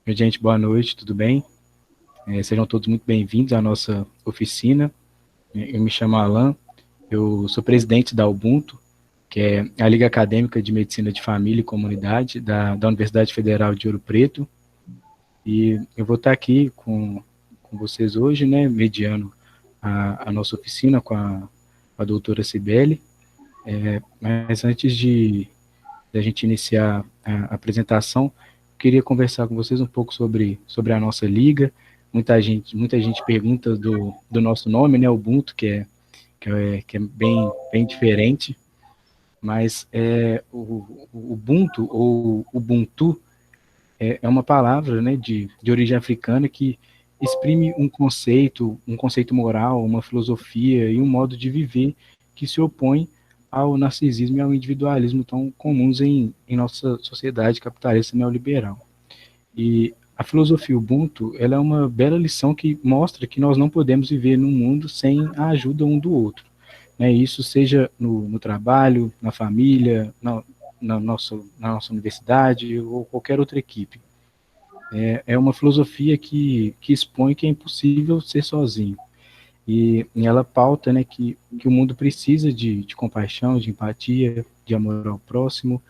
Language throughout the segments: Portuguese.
Gente, boa noite, tudo bem? Sejam todos muito bem-vindos à nossa oficina. Eu me chamo Alan, eu sou presidente da Ubuntu, que é a Liga Acadêmica de Medicina de Família e Comunidade da Universidade Federal de Ouro Preto. E eu vou estar aqui com vocês hoje, né, mediando a nossa oficina com a doutora Cibele. Mas antes de a gente iniciar a apresentação, eu queria conversar com vocês um pouco sobre a nossa liga. Muita gente pergunta do nosso nome, né, Ubuntu, que é bem diferente, mas o Ubuntu ou Ubuntu é uma palavra, né, de origem africana que exprime um conceito moral, uma filosofia e um modo de viver que se opõe ao narcisismo e ao individualismo tão comuns em nossa sociedade capitalista neoliberal. E a filosofia Ubuntu, ela é uma bela lição que mostra que nós não podemos viver num mundo sem a ajuda um do outro. Né? Isso seja no trabalho, na família, na nossa universidade ou qualquer outra equipe. É uma filosofia que expõe que é impossível ser sozinho. E ela pauta, né, que o mundo precisa de compaixão, de empatia, de amor ao próximo.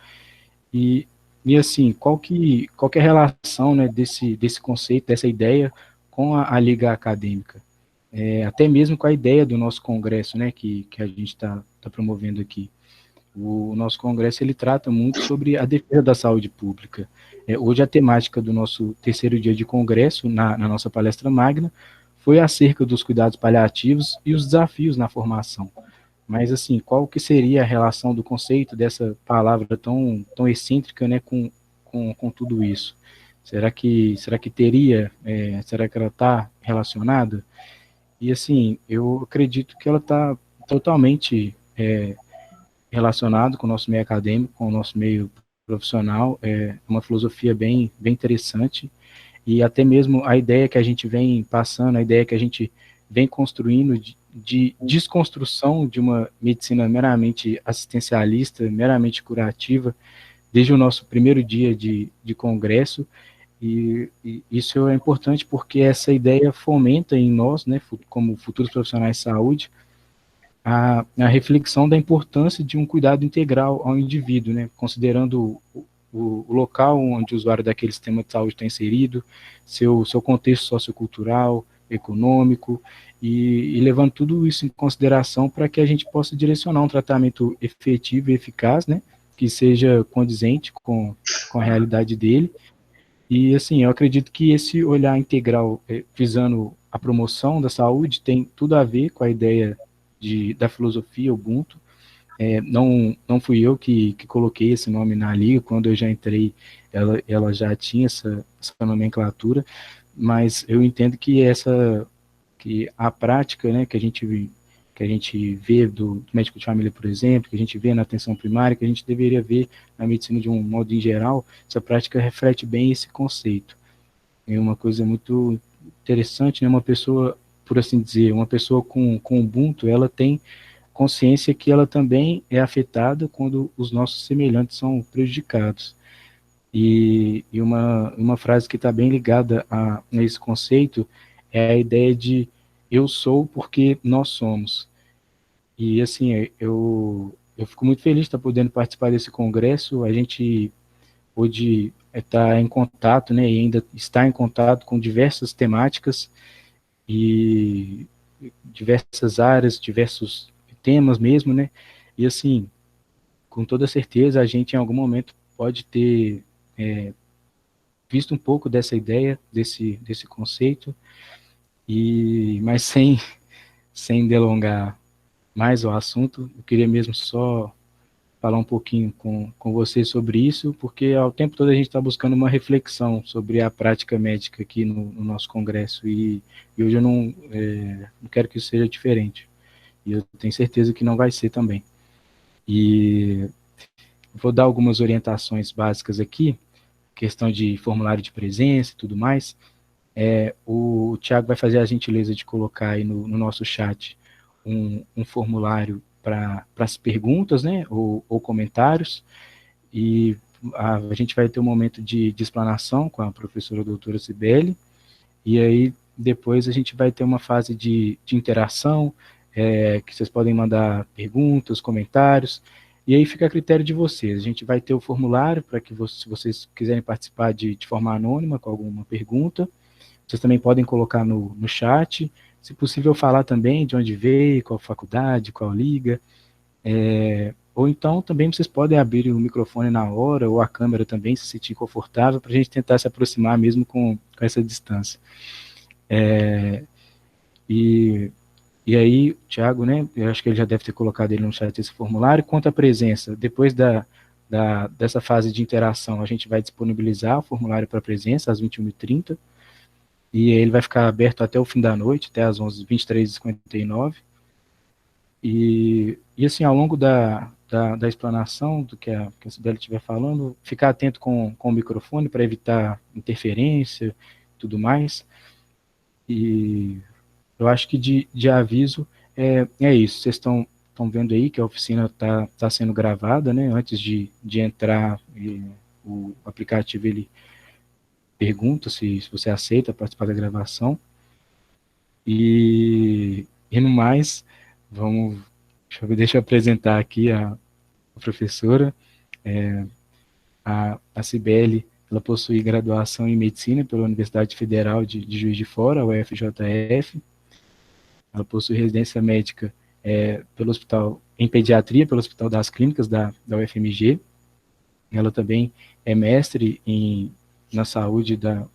E, e assim, qual que é a relação, né, desse conceito, dessa ideia com a Liga Acadêmica? Até mesmo com a ideia do nosso congresso, né, que a gente tá promovendo aqui. O nosso congresso ele trata muito sobre a defesa da saúde pública. Hoje a temática do nosso terceiro dia de congresso, na nossa palestra magna, foi acerca dos cuidados paliativos e os desafios na formação. Mas, assim, qual que seria a relação do conceito dessa palavra tão excêntrica, né, com tudo isso? Será que teria, será que ela está relacionada? E, assim, eu acredito que ela está totalmente relacionado com o nosso meio acadêmico, com o nosso meio profissional, é uma filosofia bem interessante, e até mesmo a ideia que a gente vem passando, a ideia que a gente vem construindo de desconstrução de uma medicina meramente assistencialista, meramente curativa, desde o nosso primeiro dia de congresso, e isso é importante porque essa ideia fomenta em nós, né, como futuros profissionais de saúde, a reflexão da importância de um cuidado integral ao indivíduo, né, considerando o local onde o usuário daquele sistema de saúde está inserido, seu contexto sociocultural, econômico, e levando tudo isso em consideração para que a gente possa direcionar um tratamento efetivo e eficaz, né, que seja condizente com a realidade dele. E, assim, eu acredito que esse olhar integral, visando a promoção da saúde, tem tudo a ver com a ideia da filosofia Ubuntu. Não fui eu que coloquei esse nome na liga, quando eu já entrei, ela já tinha essa nomenclatura, mas eu entendo que a prática, né, que a gente vê do médico de família, por exemplo, que a gente vê na atenção primária, que a gente deveria ver na medicina de um modo em geral, essa prática reflete bem esse conceito. É uma coisa muito interessante, né, uma pessoa, por assim dizer, uma pessoa com Ubuntu, ela tem consciência que ela também é afetada quando os nossos semelhantes são prejudicados. E uma frase que está bem ligada a esse conceito é a ideia de eu sou porque nós somos. E, assim, eu fico muito feliz de estar podendo participar desse congresso. A gente pôde estar em contato, né, e ainda está em contato com diversas temáticas e diversas áreas, diversos temas mesmo, né? E, assim, com toda certeza a gente em algum momento pode ter visto um pouco dessa ideia, desse conceito, mas sem delongar mais o assunto, eu queria mesmo só falar um pouquinho com você sobre isso, porque ao tempo todo a gente está buscando uma reflexão sobre a prática médica aqui no nosso congresso, e hoje eu não quero que isso seja diferente, e eu tenho certeza que não vai ser também. E vou dar algumas orientações básicas aqui, questão de formulário de presença e tudo mais. O Thiago vai fazer a gentileza de colocar aí no nosso chat um formulário para as perguntas, né, ou comentários, e a gente vai ter um momento de explanação com a professora doutora Cibele, e aí depois a gente vai ter uma fase de interação, que vocês podem mandar perguntas, comentários, e aí fica a critério de vocês. A gente vai ter o formulário para que se vocês quiserem participar de forma anônima com alguma pergunta, vocês também podem colocar no chat, se possível falar também de onde veio, qual faculdade, qual liga, ou então também vocês podem abrir o microfone na hora, ou a câmera também, se sentir confortável, para a gente tentar se aproximar mesmo com essa distância. E aí, o Thiago, né, eu acho que ele já deve ter colocado ele no chat esse formulário. Quanto à presença, depois dessa fase de interação, a gente vai disponibilizar o formulário para presença às 21h30, e ele vai ficar aberto até o fim da noite, até às 23h59. E assim, ao longo da explanação do que a Cibele estiver falando, ficar atento com o microfone para evitar interferência e tudo mais. E eu acho que de aviso é isso. Vocês estão vendo aí que a oficina está sendo gravada, né? Antes de entrar, o aplicativo ele pergunta se você aceita participar da gravação. E no mais, deixa eu apresentar aqui a professora. A Cibele, ela possui graduação em Medicina pela Universidade Federal de Juiz de Fora, a UFJF. Ela possui residência médica em Pediatria pelo Hospital das Clínicas da UFMG. Ela também é mestre na saúde da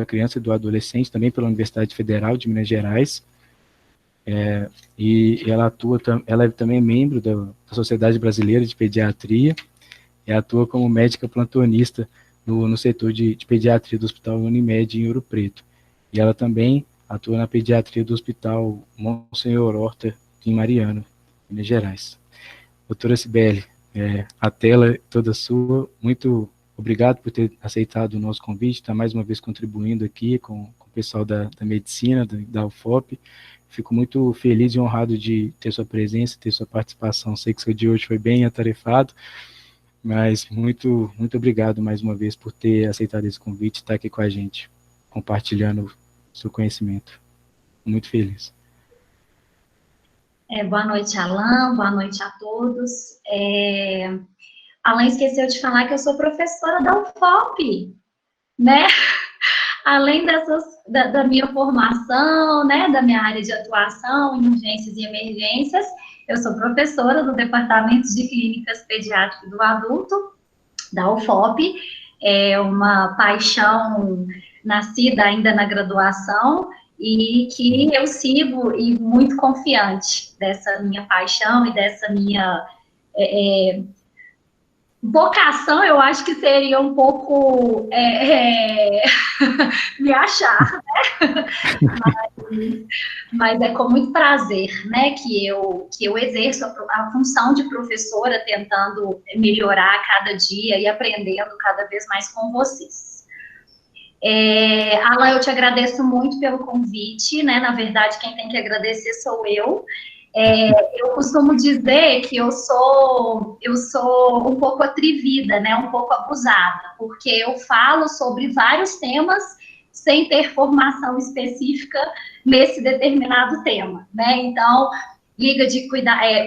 criança e do adolescente, também pela Universidade Federal de Minas Gerais. E ela é também membro da Sociedade Brasileira de Pediatria, e atua como médica plantonista no setor de pediatria do Hospital Unimed em Ouro Preto. E ela também atua na pediatria do Hospital Monsenhor Horta, em Mariana, Minas Gerais. Doutora Cibele, a tela é toda sua. Muito obrigado por ter aceitado o nosso convite, está mais uma vez contribuindo aqui com o pessoal da medicina, da UFOP. Fico muito feliz e honrado de ter sua presença, ter sua participação. Sei que o seu dia hoje foi bem atarefado, mas muito, muito obrigado mais uma vez por ter aceitado esse convite e estar aqui com a gente, compartilhando o seu conhecimento. Muito feliz. Boa noite, Alan, boa noite a todos. Alan esqueceu de falar que eu sou professora da UFOP, né? Além da minha formação, né, da minha área de atuação em urgências e emergências, eu sou professora do Departamento de Clínicas Pediátricas do Adulto, da UFOP. É uma paixão nascida ainda na graduação e que eu sigo e muito confiante dessa minha paixão e dessa minha vocação. Eu acho que seria um pouco me achar, né? Mas é com muito prazer, né, que eu exerço a função de professora, tentando melhorar a cada dia e aprendendo cada vez mais com vocês. Alan, eu te agradeço muito pelo convite, né? Na verdade, quem tem que agradecer sou eu. Eu costumo dizer que eu sou um pouco atrevida, né? Um pouco abusada, porque eu falo sobre vários temas sem ter formação específica nesse determinado tema, né? Então,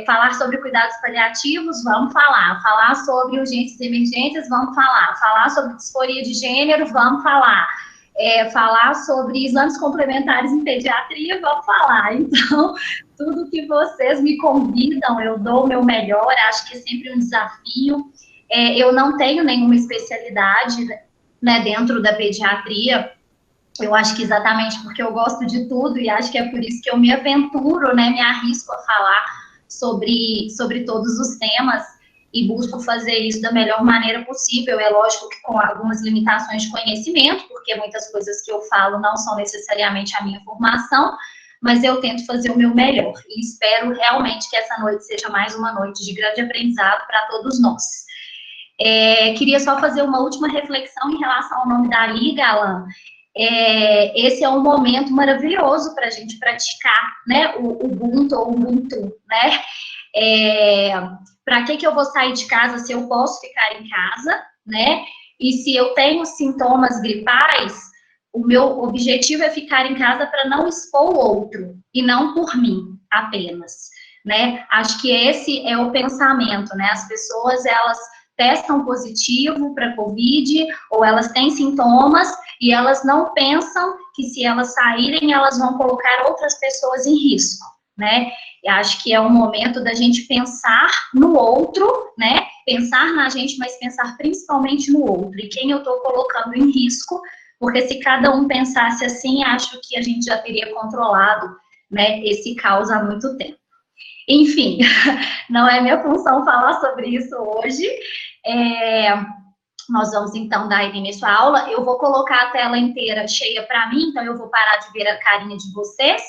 falar sobre cuidados paliativos, vamos falar sobre urgências e emergências, vamos falar sobre disforia de gênero, vamos falar sobre exames complementares em pediatria, vamos falar. Então, tudo que vocês me convidam, eu dou o meu melhor, acho que é sempre um desafio. Eu não tenho nenhuma especialidade, né, dentro da pediatria. Eu acho que exatamente porque eu gosto de tudo e acho que é por isso que eu me aventuro, né, me arrisco a falar sobre todos os temas e busco fazer isso da melhor maneira possível. É lógico que com algumas limitações de conhecimento, porque muitas coisas que eu falo não são necessariamente a minha formação, mas eu tento fazer o meu melhor e espero realmente que essa noite seja mais uma noite de grande aprendizado para todos nós. Queria só fazer uma última reflexão em relação ao nome da Liga, Alan. Esse é um momento maravilhoso para a gente praticar, né, o Ubuntu ou Ubuntu, né? Para que eu vou sair de casa se eu posso ficar em casa, né? E se eu tenho sintomas gripais, o meu objetivo é ficar em casa para não expor o outro, e não por mim apenas, né? Acho que esse é o pensamento, né? As pessoas, elas testam positivo para Covid, ou elas têm sintomas, e elas não pensam que se elas saírem, elas vão colocar outras pessoas em risco, né? E acho que é o momento da gente pensar no outro, né? Pensar na gente, mas pensar principalmente no outro, e quem eu estou colocando em risco, porque se cada um pensasse assim, acho que a gente já teria controlado, né, esse caos há muito tempo. Enfim, não é minha função falar sobre isso hoje. Nós vamos, então, dar início à aula. Eu vou colocar a tela inteira cheia para mim, então eu vou parar de ver a carinha de vocês.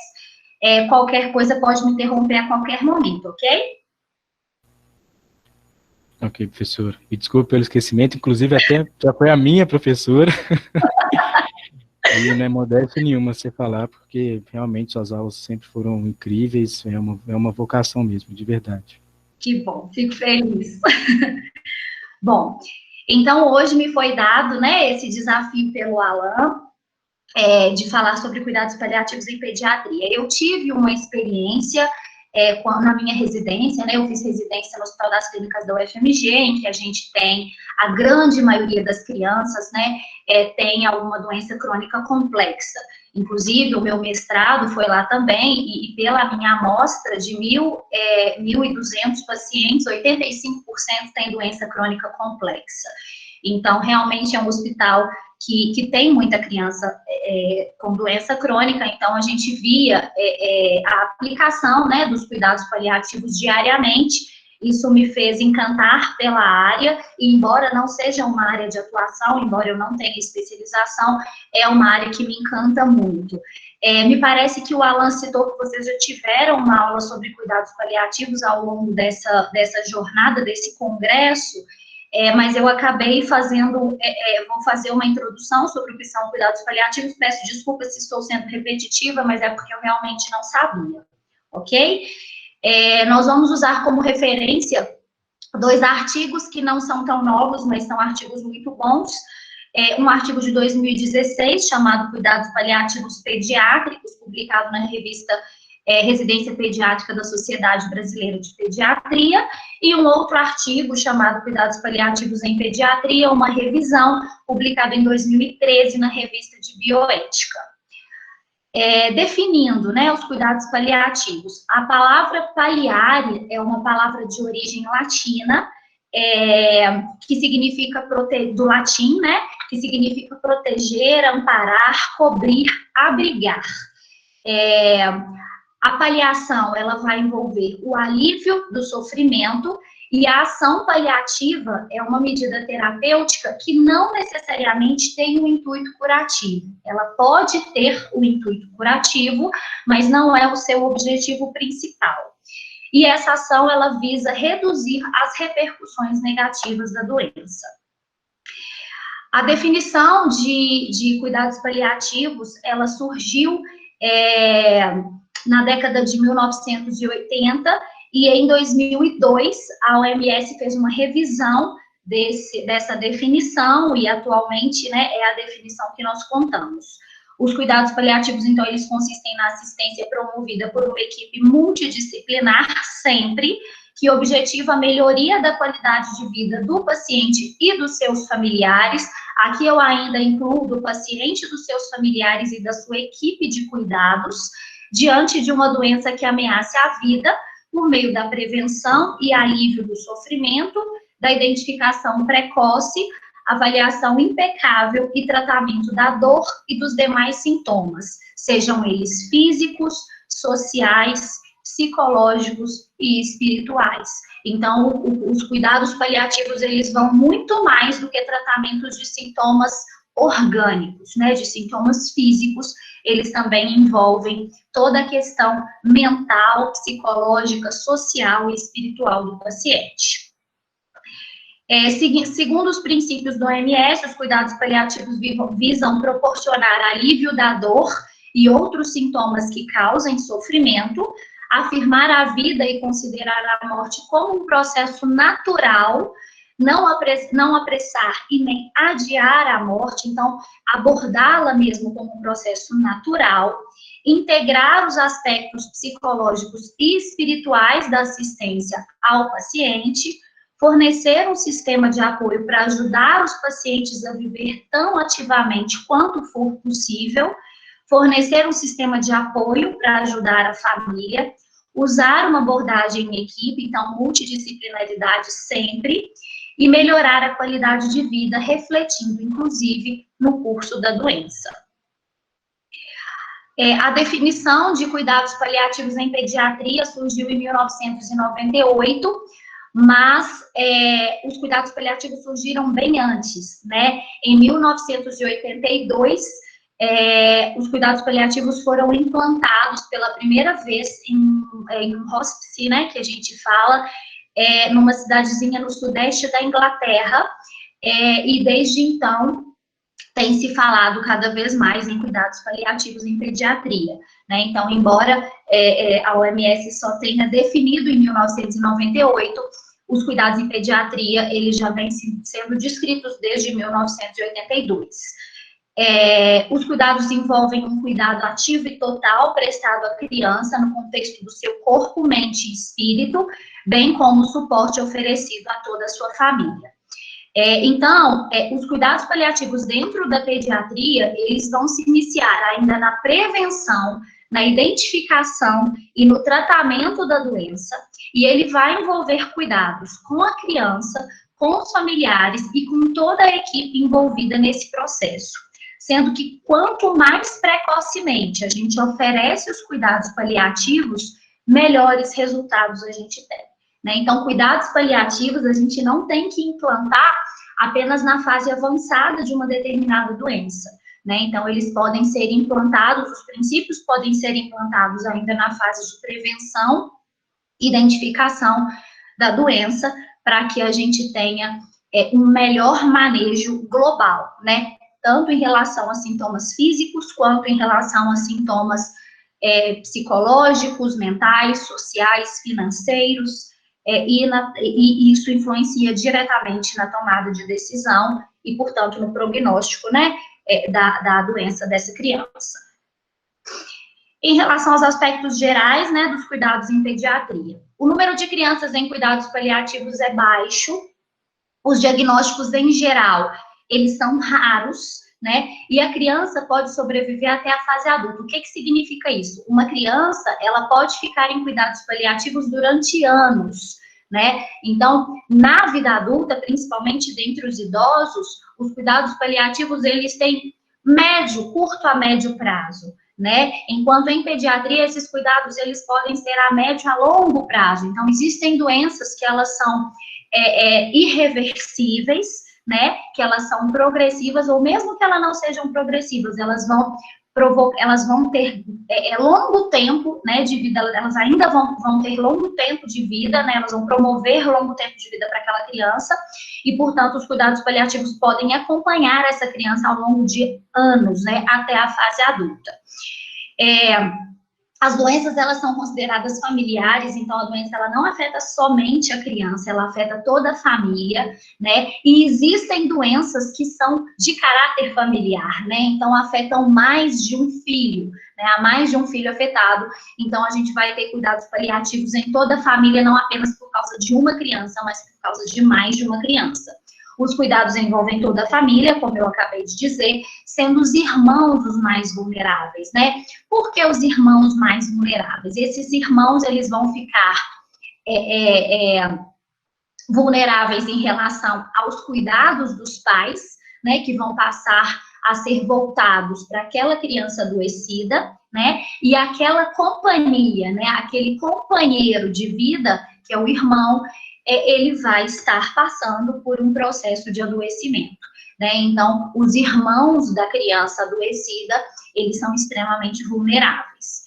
Qualquer coisa pode me interromper a qualquer momento, ok? Ok, professor. E desculpe pelo esquecimento, inclusive até já foi a minha professora. E não é modéstia nenhuma você falar, porque realmente suas aulas sempre foram incríveis, é uma vocação mesmo, de verdade. Que bom, fico feliz. Bom, então hoje me foi dado, né, esse desafio pelo Alan, de falar sobre cuidados paliativos em pediatria. Eu tive uma experiência na minha residência, né, eu fiz residência no Hospital das Clínicas da UFMG, em que a gente tem, a grande maioria das crianças, né, tem alguma doença crônica complexa. Inclusive, o meu mestrado foi lá também, e pela minha amostra de 1.200 pacientes, 85% tem doença crônica complexa. Então, realmente é um hospital que tem muita criança com doença crônica, então a gente via a aplicação, né, dos cuidados paliativos diariamente. Isso me fez encantar pela área, e embora não seja uma área de atuação, embora eu não tenha especialização, é uma área que me encanta muito. Me parece que o Alan citou que vocês já tiveram uma aula sobre cuidados paliativos ao longo dessa jornada, desse congresso. Mas eu acabei fazendo, vou fazer uma introdução sobre o que são cuidados paliativos. Peço desculpas se estou sendo repetitiva, mas é porque eu realmente não sabia, ok? Nós vamos usar como referência 2 artigos que não são tão novos, mas são artigos muito bons. Um artigo de 2016, chamado Cuidados Paliativos Pediátricos, publicado na revista Residência Pediátrica da Sociedade Brasileira de Pediatria, e um outro artigo chamado Cuidados Paliativos em Pediatria, uma revisão, publicada em 2013 na revista de Bioética. Definindo, né, os cuidados paliativos. A palavra paliare é uma palavra de origem latina, que significa do latim, né, que significa proteger, amparar, cobrir, abrigar. A paliação, ela vai envolver o alívio do sofrimento, e a ação paliativa é uma medida terapêutica que não necessariamente tem um intuito curativo. Ela pode ter o intuito curativo, mas não é o seu objetivo principal. E essa ação, ela visa reduzir as repercussões negativas da doença. A definição de cuidados paliativos, ela surgiu na década de 1980, e em 2002 a OMS fez uma revisão dessa definição, e atualmente, né, é a definição que nós contamos. Os cuidados paliativos, então, eles consistem na assistência promovida por uma equipe multidisciplinar, sempre, que objetiva a melhoria da qualidade de vida do paciente e dos seus familiares. Aqui eu ainda incluo do paciente, dos seus familiares e da sua equipe de cuidados, diante de uma doença que ameace a vida, por meio da prevenção e alívio do sofrimento, da identificação precoce, avaliação impecável e tratamento da dor e dos demais sintomas, sejam eles físicos, sociais, psicológicos e espirituais. Então, os cuidados paliativos, eles vão muito mais do que tratamentos de sintomas orgânicos, né, de sintomas físicos. Eles também envolvem toda a questão mental, psicológica, social e espiritual do paciente. Segundo os princípios do OMS, os cuidados paliativos visam proporcionar alívio da dor e outros sintomas que causem sofrimento, afirmar a vida e considerar a morte como um processo natural, não apressar e nem adiar a morte, então abordá-la mesmo como um processo natural, integrar os aspectos psicológicos e espirituais da assistência ao paciente, fornecer um sistema de apoio para ajudar os pacientes a viver tão ativamente quanto for possível, fornecer um sistema de apoio para ajudar a família, usar uma abordagem em equipe, então multidisciplinaridade sempre, e melhorar a qualidade de vida, refletindo, inclusive, no curso da doença. A definição de cuidados paliativos em pediatria surgiu em 1998, mas os cuidados paliativos surgiram bem antes, né? Em 1982, os cuidados paliativos foram implantados pela primeira vez em um hospice, né, que a gente fala, numa cidadezinha no sudeste da Inglaterra, e desde então tem se falado cada vez mais em cuidados paliativos em pediatria, né? Então, embora a OMS só tenha definido em 1998, os cuidados em pediatria, eles já vêm sendo descritos desde 1982. Os cuidados envolvem um cuidado ativo e total prestado à criança no contexto do seu corpo, mente e espírito, bem como o suporte oferecido a toda a sua família. Então, os cuidados paliativos dentro da pediatria, eles vão se iniciar ainda na prevenção, na identificação e no tratamento da doença, e ele vai envolver cuidados com a criança, com os familiares e com toda a equipe envolvida nesse processo. Sendo que quanto mais precocemente a gente oferece os cuidados paliativos, melhores resultados a gente tem, né? Então, cuidados paliativos a gente não tem que implantar apenas na fase avançada de uma determinada doença, né? Então, eles podem ser implantados, os princípios podem ser implantados ainda na fase de prevenção, identificação da doença, para que a gente tenha um melhor manejo global, né? Tanto em relação a sintomas físicos, quanto em relação a sintomas psicológicos, mentais, sociais, financeiros, e isso influencia diretamente na tomada de decisão e, portanto, no prognóstico, né, da doença dessa criança. Em relação aos aspectos gerais, né, dos cuidados em pediatria, o número de crianças em cuidados paliativos é baixo, os diagnósticos em geral, eles são raros, né, e a criança pode sobreviver até a fase adulta. O que significa isso? Uma criança, ela pode ficar em cuidados paliativos durante anos, né? Então, na vida adulta, principalmente dentre os idosos, os cuidados paliativos, eles têm curto a médio prazo, né? Enquanto em pediatria, esses cuidados, eles podem ser a médio a longo prazo. Então, existem doenças que elas são irreversíveis, né? Que elas são progressivas, ou mesmo que elas não sejam progressivas, elas vão ter longo tempo, né, de vida, elas ainda vão ter longo tempo de vida, né, elas vão promover longo tempo de vida para aquela criança, e, portanto, os cuidados paliativos podem acompanhar essa criança ao longo de anos, né, até a fase adulta. As doenças, elas são consideradas familiares, então a doença, ela não afeta somente a criança, ela afeta toda a família, né? E existem doenças que são de caráter familiar, né? Então afetam mais de um filho, né? Há mais de um filho afetado, então a gente vai ter cuidados paliativos em toda a família, não apenas por causa de uma criança, mas por causa de mais de uma criança. Os cuidados envolvem toda a família, como eu acabei de dizer, sendo os irmãos os mais vulneráveis, né? Por que os irmãos mais vulneráveis? Esses irmãos, eles vão ficar vulneráveis em relação aos cuidados dos pais, né? Que vão passar a ser voltados para aquela criança adoecida, né? E aquela companhia, né? Aquele companheiro de vida, que é o irmão, ele vai estar passando por um processo de adoecimento, né? Então, os irmãos da criança adoecida, eles são extremamente vulneráveis.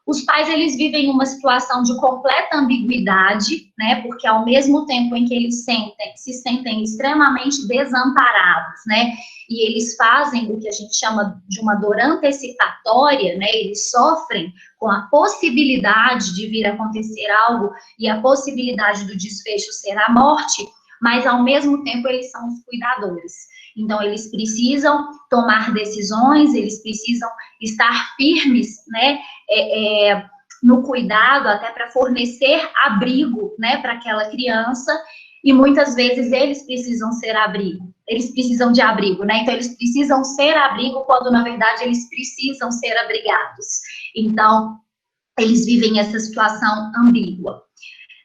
Os pais, eles vivem uma situação de completa ambiguidade, né? Porque ao mesmo tempo em que eles se sentem extremamente desamparados, né? E eles fazem o que a gente chama de uma dor antecipatória, né? Eles sofrem com a possibilidade de vir a acontecer algo e a possibilidade do desfecho ser a morte, mas ao mesmo tempo eles são os cuidadores. Então, eles precisam tomar decisões, eles precisam estar firmes, né, no cuidado, até para fornecer abrigo, né, para aquela criança, e muitas vezes eles precisam ser abrigo, eles precisam de abrigo, né, então eles precisam ser abrigo quando, na verdade, eles precisam ser abrigados. Então, eles vivem essa situação ambígua.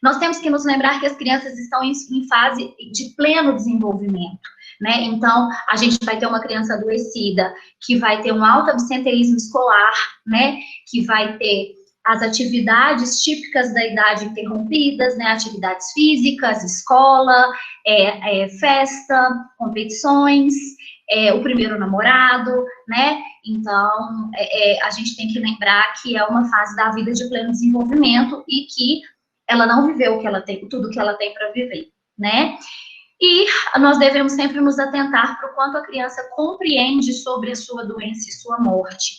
Nós temos que nos lembrar que as crianças estão em fase de pleno desenvolvimento, né? Então, a gente vai ter uma criança adoecida, que vai ter um alto absenteísmo escolar, né? Que vai ter as atividades típicas da idade interrompidas, né? Atividades físicas, escola, festa, competições, o primeiro namorado, né? Então, a gente tem que lembrar que é uma fase da vida de pleno desenvolvimento e que ela não viveu o que ela tem, tudo que ela tem para viver, né? E nós devemos sempre nos atentar para o quanto a criança compreende sobre a sua doença e sua morte.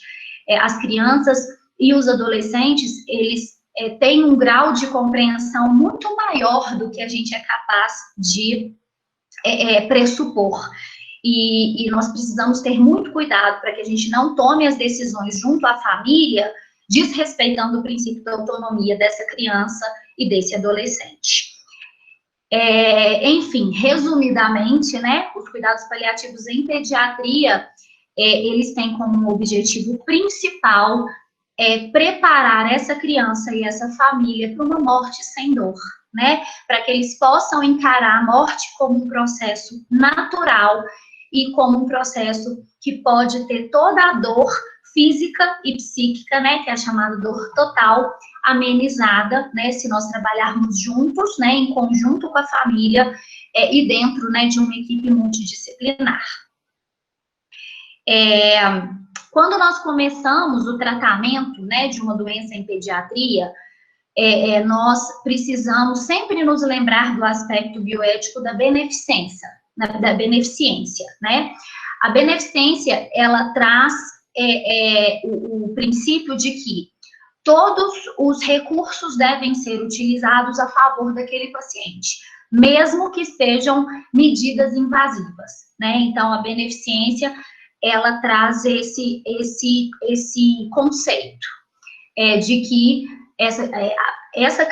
As crianças e os adolescentes, eles têm um grau de compreensão muito maior do que a gente é capaz de pressupor. E nós precisamos ter muito cuidado para que a gente não tome as decisões junto à família, desrespeitando o princípio da autonomia dessa criança e desse adolescente. Enfim, resumidamente, né, os cuidados paliativos em pediatria, eles têm como objetivo principal preparar essa criança e essa família para uma morte sem dor, né, para que eles possam encarar a morte como um processo natural e como um processo que pode ter toda a dor física e psíquica, né, que é a chamada dor total, amenizada, né, se nós trabalharmos juntos, né, em conjunto com a família e dentro, né, de uma equipe multidisciplinar. Quando nós começamos o tratamento, né, de uma doença em pediatria, nós precisamos sempre nos lembrar do aspecto bioético da beneficência, né? A beneficência, ela traz o princípio de que todos os recursos devem ser utilizados a favor daquele paciente, mesmo que sejam medidas invasivas, né? Então, a beneficência, ela traz esse conceito de que essa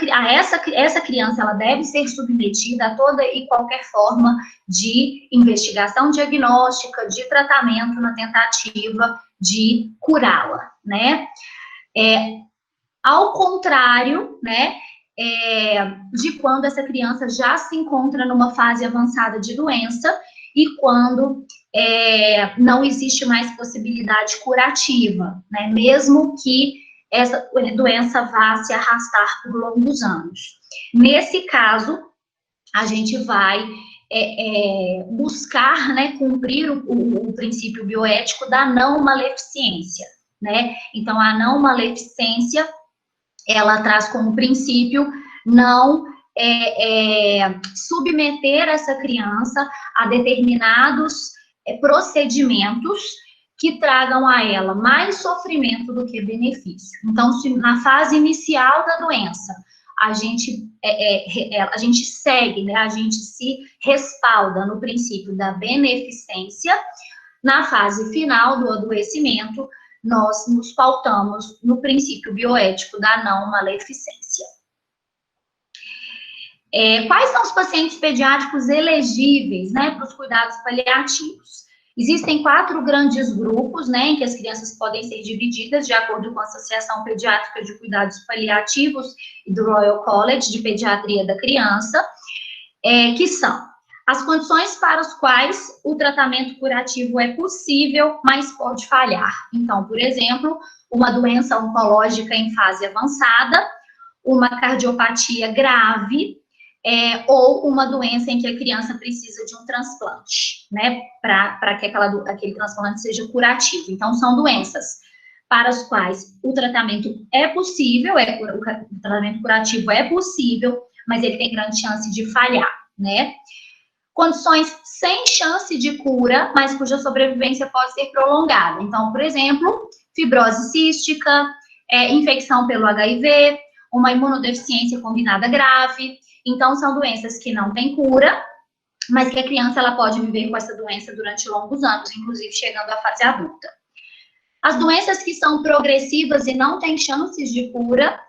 criança, ela deve ser submetida a toda e qualquer forma de investigação diagnóstica, de tratamento na tentativa de curá-la, né? Ao contrário, né, de quando essa criança já se encontra numa fase avançada de doença e quando não existe mais possibilidade curativa, né, mesmo que essa doença vá se arrastar por longos anos. Nesse caso, a gente vai buscar, né, cumprir o princípio bioético da não maleficência, né? Então, a não maleficência, ela traz como princípio não submeter essa criança a determinados procedimentos que tragam a ela mais sofrimento do que benefício. Então, se na fase inicial da doença, a gente segue, né, a gente se respalda no princípio da beneficência, na fase final do adoecimento, nós nos pautamos no princípio bioético da não maleficência. Quais são os pacientes pediátricos elegíveis, né, para os cuidados paliativos? Existem 4 grandes grupos, né, em que as crianças podem ser divididas de acordo com a Associação Pediátrica de Cuidados Paliativos e do Royal College de Pediatria da Criança, que são as condições para as quais o tratamento curativo é possível, mas pode falhar. Então, por exemplo, uma doença oncológica em fase avançada, uma cardiopatia grave, ou uma doença em que a criança precisa de um transplante, né, para que aquele transplante seja curativo. Então, são doenças para as quais o tratamento é possível, o tratamento curativo é possível, mas ele tem grande chance de falhar, né? Condições sem chance de cura, mas cuja sobrevivência pode ser prolongada. Então, por exemplo, fibrose cística, infecção pelo HIV, uma imunodeficiência combinada grave. Então, são doenças que não têm cura, mas que a criança ela pode viver com essa doença durante longos anos, inclusive chegando à fase adulta. As doenças que são progressivas e não têm chances de cura,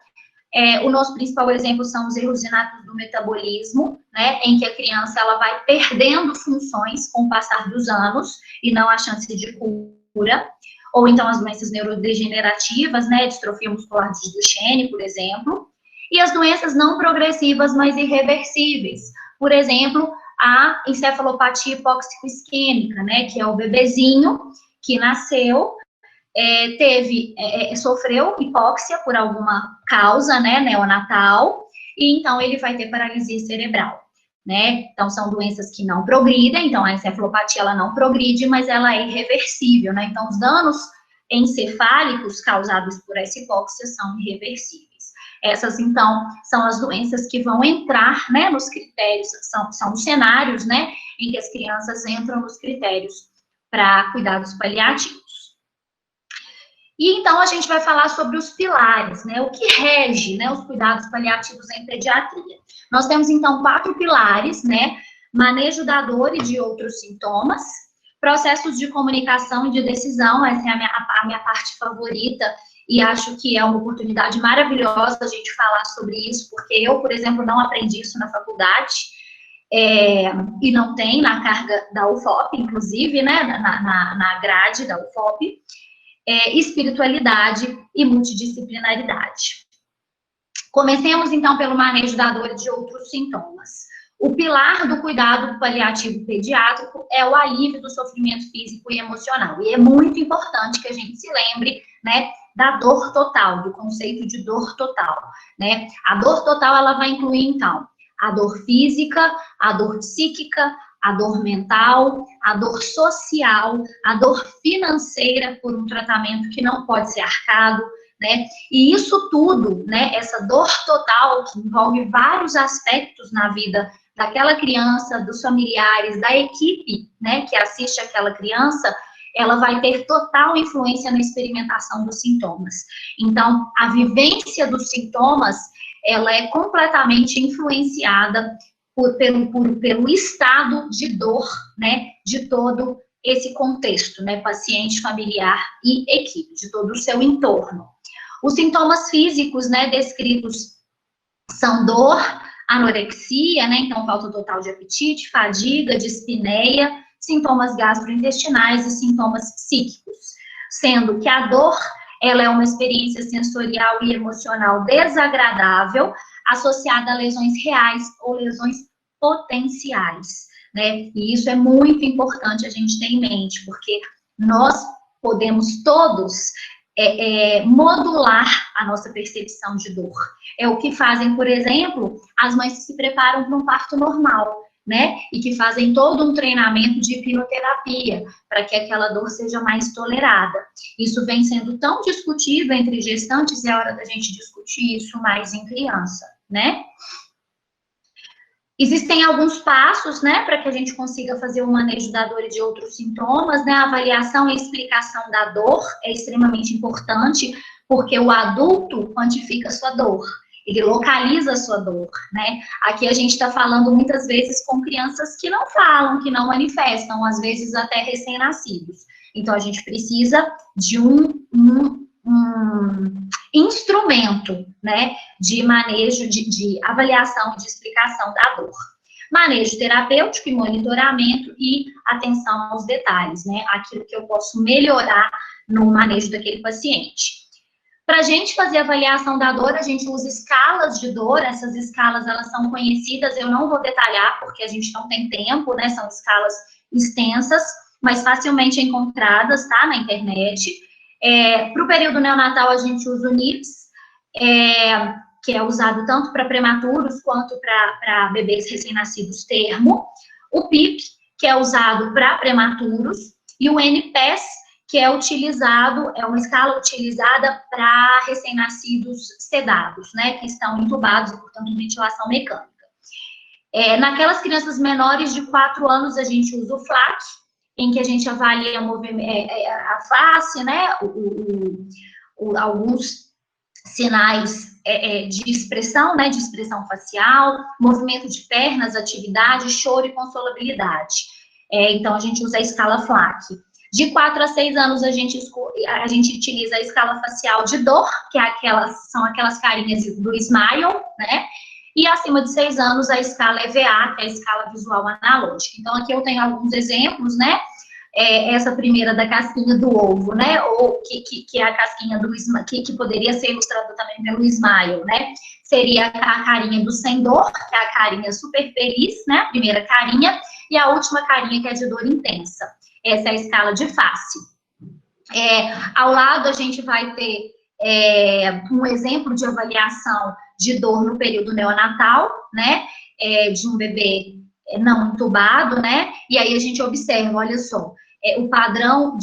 o nosso principal exemplo são os erros inatos do metabolismo, né, em que a criança ela vai perdendo funções com o passar dos anos e não há chance de cura, ou então as doenças neurodegenerativas, né, distrofia muscular de Duchenne, por exemplo, e as doenças não progressivas, mas irreversíveis, por exemplo, a encefalopatia hipóxico-isquêmica, né, que é o bebezinho que nasceu, sofreu hipóxia por alguma causa, né, neonatal, e então ele vai ter paralisia cerebral, né? Então são doenças que não progridem, então a encefalopatia ela não progride, mas ela é irreversível, né? Então os danos encefálicos causados por essa hipóxia são irreversíveis. Essas, então, são as doenças que vão entrar, né, nos critérios, são os cenários, né, em que as crianças entram nos critérios para cuidados paliativos. E então a gente vai falar sobre os pilares, né? O que rege, né, os cuidados paliativos em pediatria. Nós temos então 4 pilares, né? Manejo da dor e de outros sintomas, processos de comunicação e de decisão, essa é a minha parte favorita, e acho que é uma oportunidade maravilhosa a gente falar sobre isso, porque eu, por exemplo, não aprendi isso na faculdade, e não tem na carga da UFOP, inclusive, né? Na grade da UFOP. Espiritualidade e multidisciplinaridade. Comecemos, então, pelo manejo da dor e de outros sintomas. O pilar do cuidado paliativo pediátrico é o alívio do sofrimento físico e emocional. E é muito importante que a gente se lembre, né, da dor total, do conceito de dor total, né? A dor total, ela vai incluir, então, a dor física, a dor psíquica, a dor mental, a dor social, a dor financeira por um tratamento que não pode ser arcado, né? E isso tudo, né, essa dor total, que envolve vários aspectos na vida daquela criança, dos familiares, da equipe, né, que assiste aquela criança, ela vai ter total influência na experimentação dos sintomas. Então, a vivência dos sintomas, ela é completamente influenciada pelo estado de dor, né, de todo esse contexto, né, paciente, familiar e equipe, de todo o seu entorno. Os sintomas físicos, né, descritos são dor, anorexia, né, então falta total de apetite, fadiga, dispneia, sintomas gastrointestinais e sintomas psíquicos, sendo que a dor, ela é uma experiência sensorial e emocional desagradável, associada a lesões reais ou lesões potenciais, né? E isso é muito importante a gente ter em mente, porque nós podemos todos modular a nossa percepção de dor. É o que fazem, por exemplo, as mães que se preparam para um parto normal, né? E que fazem todo um treinamento de hipnoterapia para que aquela dor seja mais tolerada. Isso vem sendo tão discutido entre gestantes e é hora da gente discutir isso mais em criança, né? Existem alguns passos, né, para que a gente consiga fazer o manejo da dor e de outros sintomas, né? A avaliação e explicação da dor é extremamente importante, porque o adulto quantifica a sua dor, ele localiza a sua dor, né? Aqui a gente está falando muitas vezes com crianças que não falam, que não manifestam, às vezes até recém-nascidos. Então, a gente precisa de um instrumento, né, de manejo, de avaliação, de explicação da dor. Manejo terapêutico e monitoramento e atenção aos detalhes, né, aquilo que eu posso melhorar no manejo daquele paciente. Para a gente fazer a avaliação da dor, a gente usa escalas de dor, essas escalas, elas são conhecidas, eu não vou detalhar, porque a gente não tem tempo, né, são escalas extensas, mas facilmente encontradas, tá, na internet. Para o período neonatal, a gente usa o NIPS, que é usado tanto para prematuros quanto para bebês recém-nascidos termo. O PIP, que é usado para prematuros, e o NPES, que é utilizado, é uma escala utilizada para recém-nascidos sedados, né, que estão entubados e, portanto, ventilação mecânica. Naquelas crianças menores de 4 anos, a gente usa o FLAC, em que a gente avalia a face, né, alguns sinais de expressão, né, de expressão facial, movimento de pernas, atividade, choro e consolabilidade. Então, a gente usa a escala FLAC. De 4 a 6 anos, a gente utiliza a escala facial de dor, que são aquelas carinhas do smile, né? E acima de 6 anos, a escala EVA, que é a escala visual analógica. Então, aqui eu tenho alguns exemplos, né? Essa primeira da casquinha do ovo, né? Ou que é a casquinha do que poderia ser ilustrada também pelo smile, né? Seria a carinha do sem dor, que é a carinha super feliz, né? A primeira carinha. E a última carinha, que é de dor intensa. Essa é a escala de face. Ao lado, a gente vai ter um exemplo de avaliação de dor no período neonatal, né? De um bebê não entubado, né? E aí a gente observa, olha só, o padrão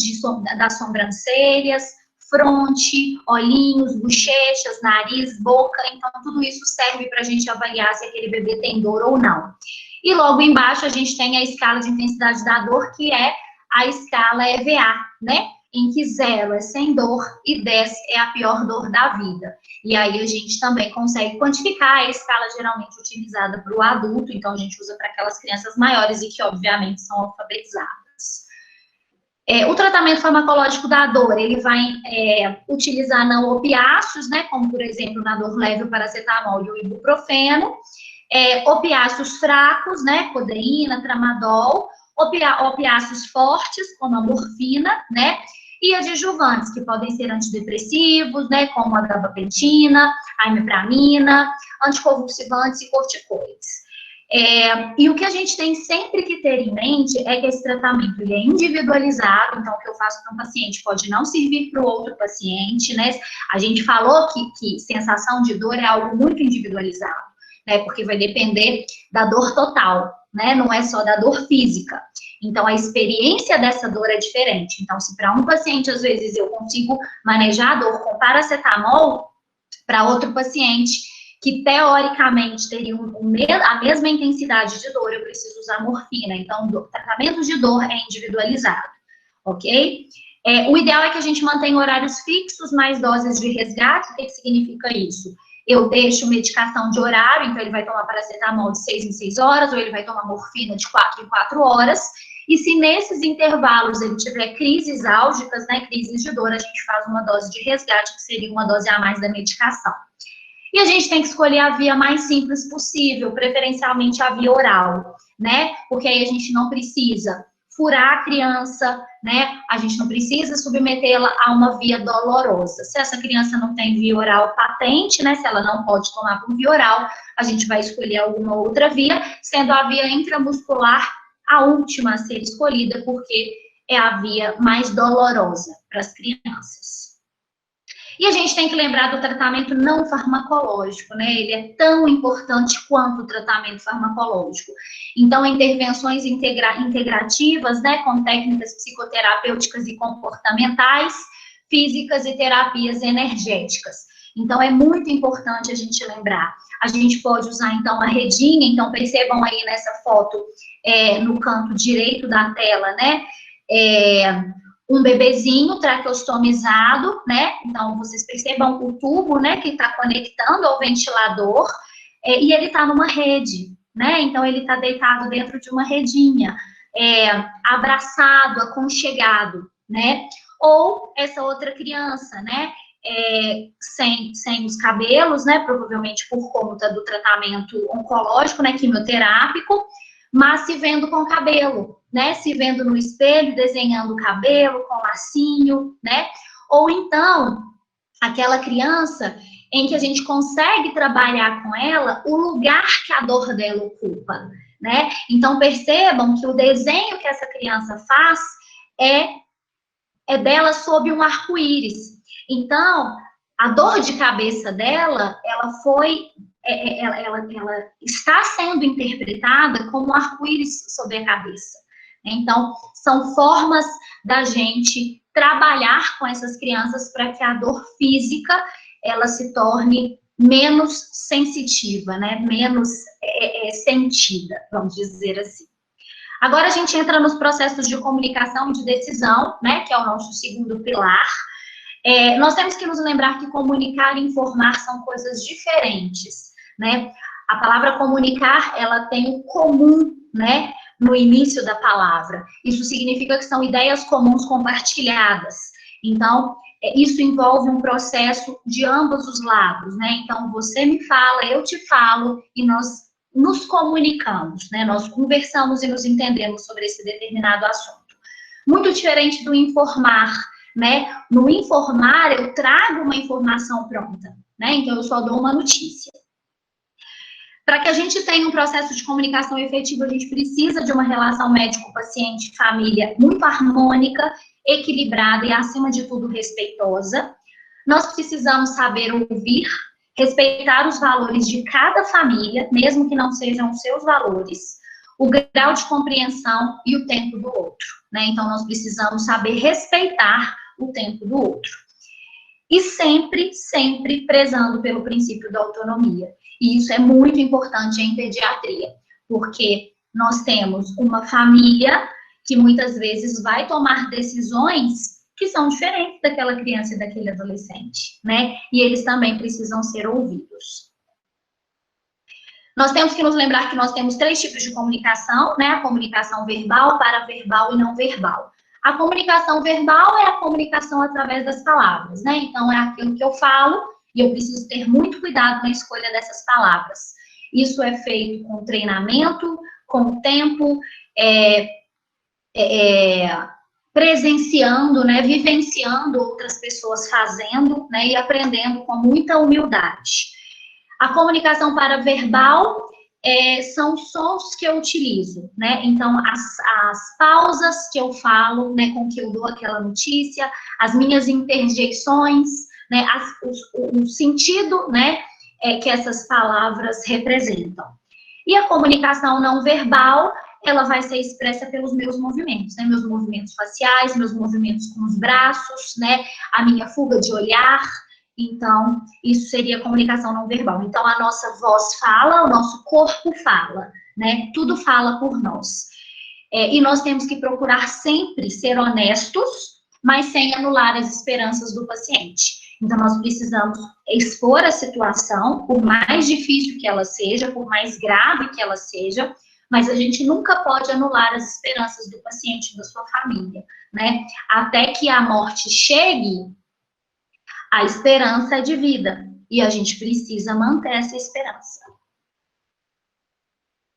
das sobrancelhas, fronte, olhinhos, bochechas, nariz, boca. Então, tudo isso serve para a gente avaliar se aquele bebê tem dor ou não. E logo embaixo a gente tem a escala de intensidade da dor, que é a escala EVA, né? Em que 0 é sem dor e 10 é a pior dor da vida. E aí a gente também consegue quantificar a escala geralmente utilizada para o adulto, então a gente usa para aquelas crianças maiores e que obviamente são alfabetizadas. O tratamento farmacológico da dor, ele vai utilizar não opiáceos, né? Como por exemplo na dor leve o paracetamol e o ibuprofeno. Opiáceos fracos, né? Codeína, tramadol. Opiáceos fortes, como a morfina, né? E adjuvantes, que podem ser antidepressivos, né? Como a gabapentina, a imipramina, anticonvulsivantes e corticoides. E o que a gente tem sempre que ter em mente é que esse tratamento ele é individualizado, então o que eu faço para um paciente pode não servir para o outro paciente, né? A gente falou que sensação de dor é algo muito individualizado, né? Porque vai depender da dor total, né? Não é só da dor física. Então, a experiência dessa dor é diferente. Então, se para um paciente, às vezes, eu consigo manejar a dor com paracetamol, para outro paciente que, teoricamente, teria a mesma intensidade de dor, eu preciso usar morfina. Então, o tratamento de dor é individualizado, ok? O ideal é que a gente mantenha horários fixos, mais doses de resgate. O que significa isso? Eu deixo medicação de horário, então ele vai tomar paracetamol de 6 em 6 horas, ou ele vai tomar morfina de 4 em 4 horas. E se nesses intervalos ele tiver crises álgicas, né, crises de dor, a gente faz uma dose de resgate, que seria uma dose a mais da medicação. E a gente tem que escolher a via mais simples possível, preferencialmente a via oral, né? Porque aí a gente não precisa furar a criança, né? A gente não precisa submetê-la a uma via dolorosa. Se essa criança não tem via oral patente, né? Se ela não pode tomar por via oral, a gente vai escolher alguma outra via, sendo a via intramuscular a última a ser escolhida, porque é a via mais dolorosa para as crianças. E a gente tem que lembrar do tratamento não farmacológico, né? Ele é tão importante quanto o tratamento farmacológico. Então, intervenções integrativas, né? Com técnicas psicoterapêuticas e comportamentais, físicas e terapias energéticas. Então, é muito importante a gente lembrar. A gente pode usar, então, a redinha. Então, percebam aí nessa foto, no canto direito da tela, né? Um bebezinho traqueostomizado, né? Então, vocês percebam o tubo, né, que está conectando ao ventilador, e ele está numa rede, né? Então, ele está deitado dentro de uma redinha, abraçado, aconchegado, né? Ou essa outra criança, né? Sem os cabelos, né? Provavelmente por conta do tratamento oncológico, né? Quimioterápico, mas se vendo com cabelo, né? Se vendo no espelho, desenhando o cabelo com lacinho, né? Ou então, aquela criança em que a gente consegue trabalhar com ela o lugar que a dor dela ocupa, né? Então, percebam que o desenho que essa criança faz é dela sob um arco-íris. Então, a dor de cabeça dela, ela está sendo interpretada como um arco-íris sobre a cabeça. Então, são formas da gente trabalhar com essas crianças para que a dor física, ela se torne menos sensitiva, né? Menos sentida, vamos dizer assim. Agora a gente entra nos processos de comunicação e de decisão, né? Que é o nosso segundo pilar. Nós temos que nos lembrar que comunicar e informar são coisas diferentes, né? A palavra comunicar, ela tem o comum, né, no início da palavra. Isso significa que são ideias comuns compartilhadas. Então, isso envolve um processo de ambos os lados, né? Então, você me fala, eu te falo, e nós nos comunicamos, né? Nós conversamos e nos entendemos sobre esse determinado assunto. Muito diferente do informar, né? No informar, eu trago uma informação pronta, né? Então, eu só dou uma notícia. Para que a gente tenha um processo de comunicação efetivo, a gente precisa de uma relação médico-paciente-família muito harmônica, equilibrada e, acima de tudo, respeitosa. Nós precisamos saber ouvir, respeitar os valores de cada família, mesmo que não sejam os seus valores, o grau de compreensão e o tempo do outro, né? Então, nós precisamos saber respeitar o tempo do outro. E sempre, sempre prezando pelo princípio da autonomia. E isso é muito importante em pediatria, porque nós temos uma família que muitas vezes vai tomar decisões que são diferentes daquela criança e daquele adolescente, né? E eles também precisam ser ouvidos. Nós temos que nos lembrar que nós temos 3 tipos de comunicação, né? A comunicação verbal, paraverbal e não verbal. A comunicação verbal é a comunicação através das palavras, né? Então, é aquilo que eu falo e eu preciso ter muito cuidado na escolha dessas palavras. Isso é feito com treinamento, com o tempo, presenciando, né? Vivenciando outras pessoas fazendo, né? E aprendendo com muita humildade. A comunicação paraverbal são sons que eu utilizo, né? Então, as pausas que eu falo, né, com que eu dou aquela notícia, as minhas interjeições, né, o sentido, né, que essas palavras representam. E a comunicação não verbal, ela vai ser expressa pelos meus movimentos, né? Meus movimentos faciais, meus movimentos com os braços, né? A minha fuga de olhar. Então, isso seria comunicação não verbal. Então, a nossa voz fala, o nosso corpo fala, né? Tudo fala por nós. E nós temos que procurar sempre ser honestos, mas sem anular as esperanças do paciente. Então, nós precisamos expor a situação, por mais difícil que ela seja, por mais grave que ela seja, mas a gente nunca pode anular as esperanças do paciente e da sua família, né? Até que a morte chegue, a esperança é de vida, e a gente precisa manter essa esperança.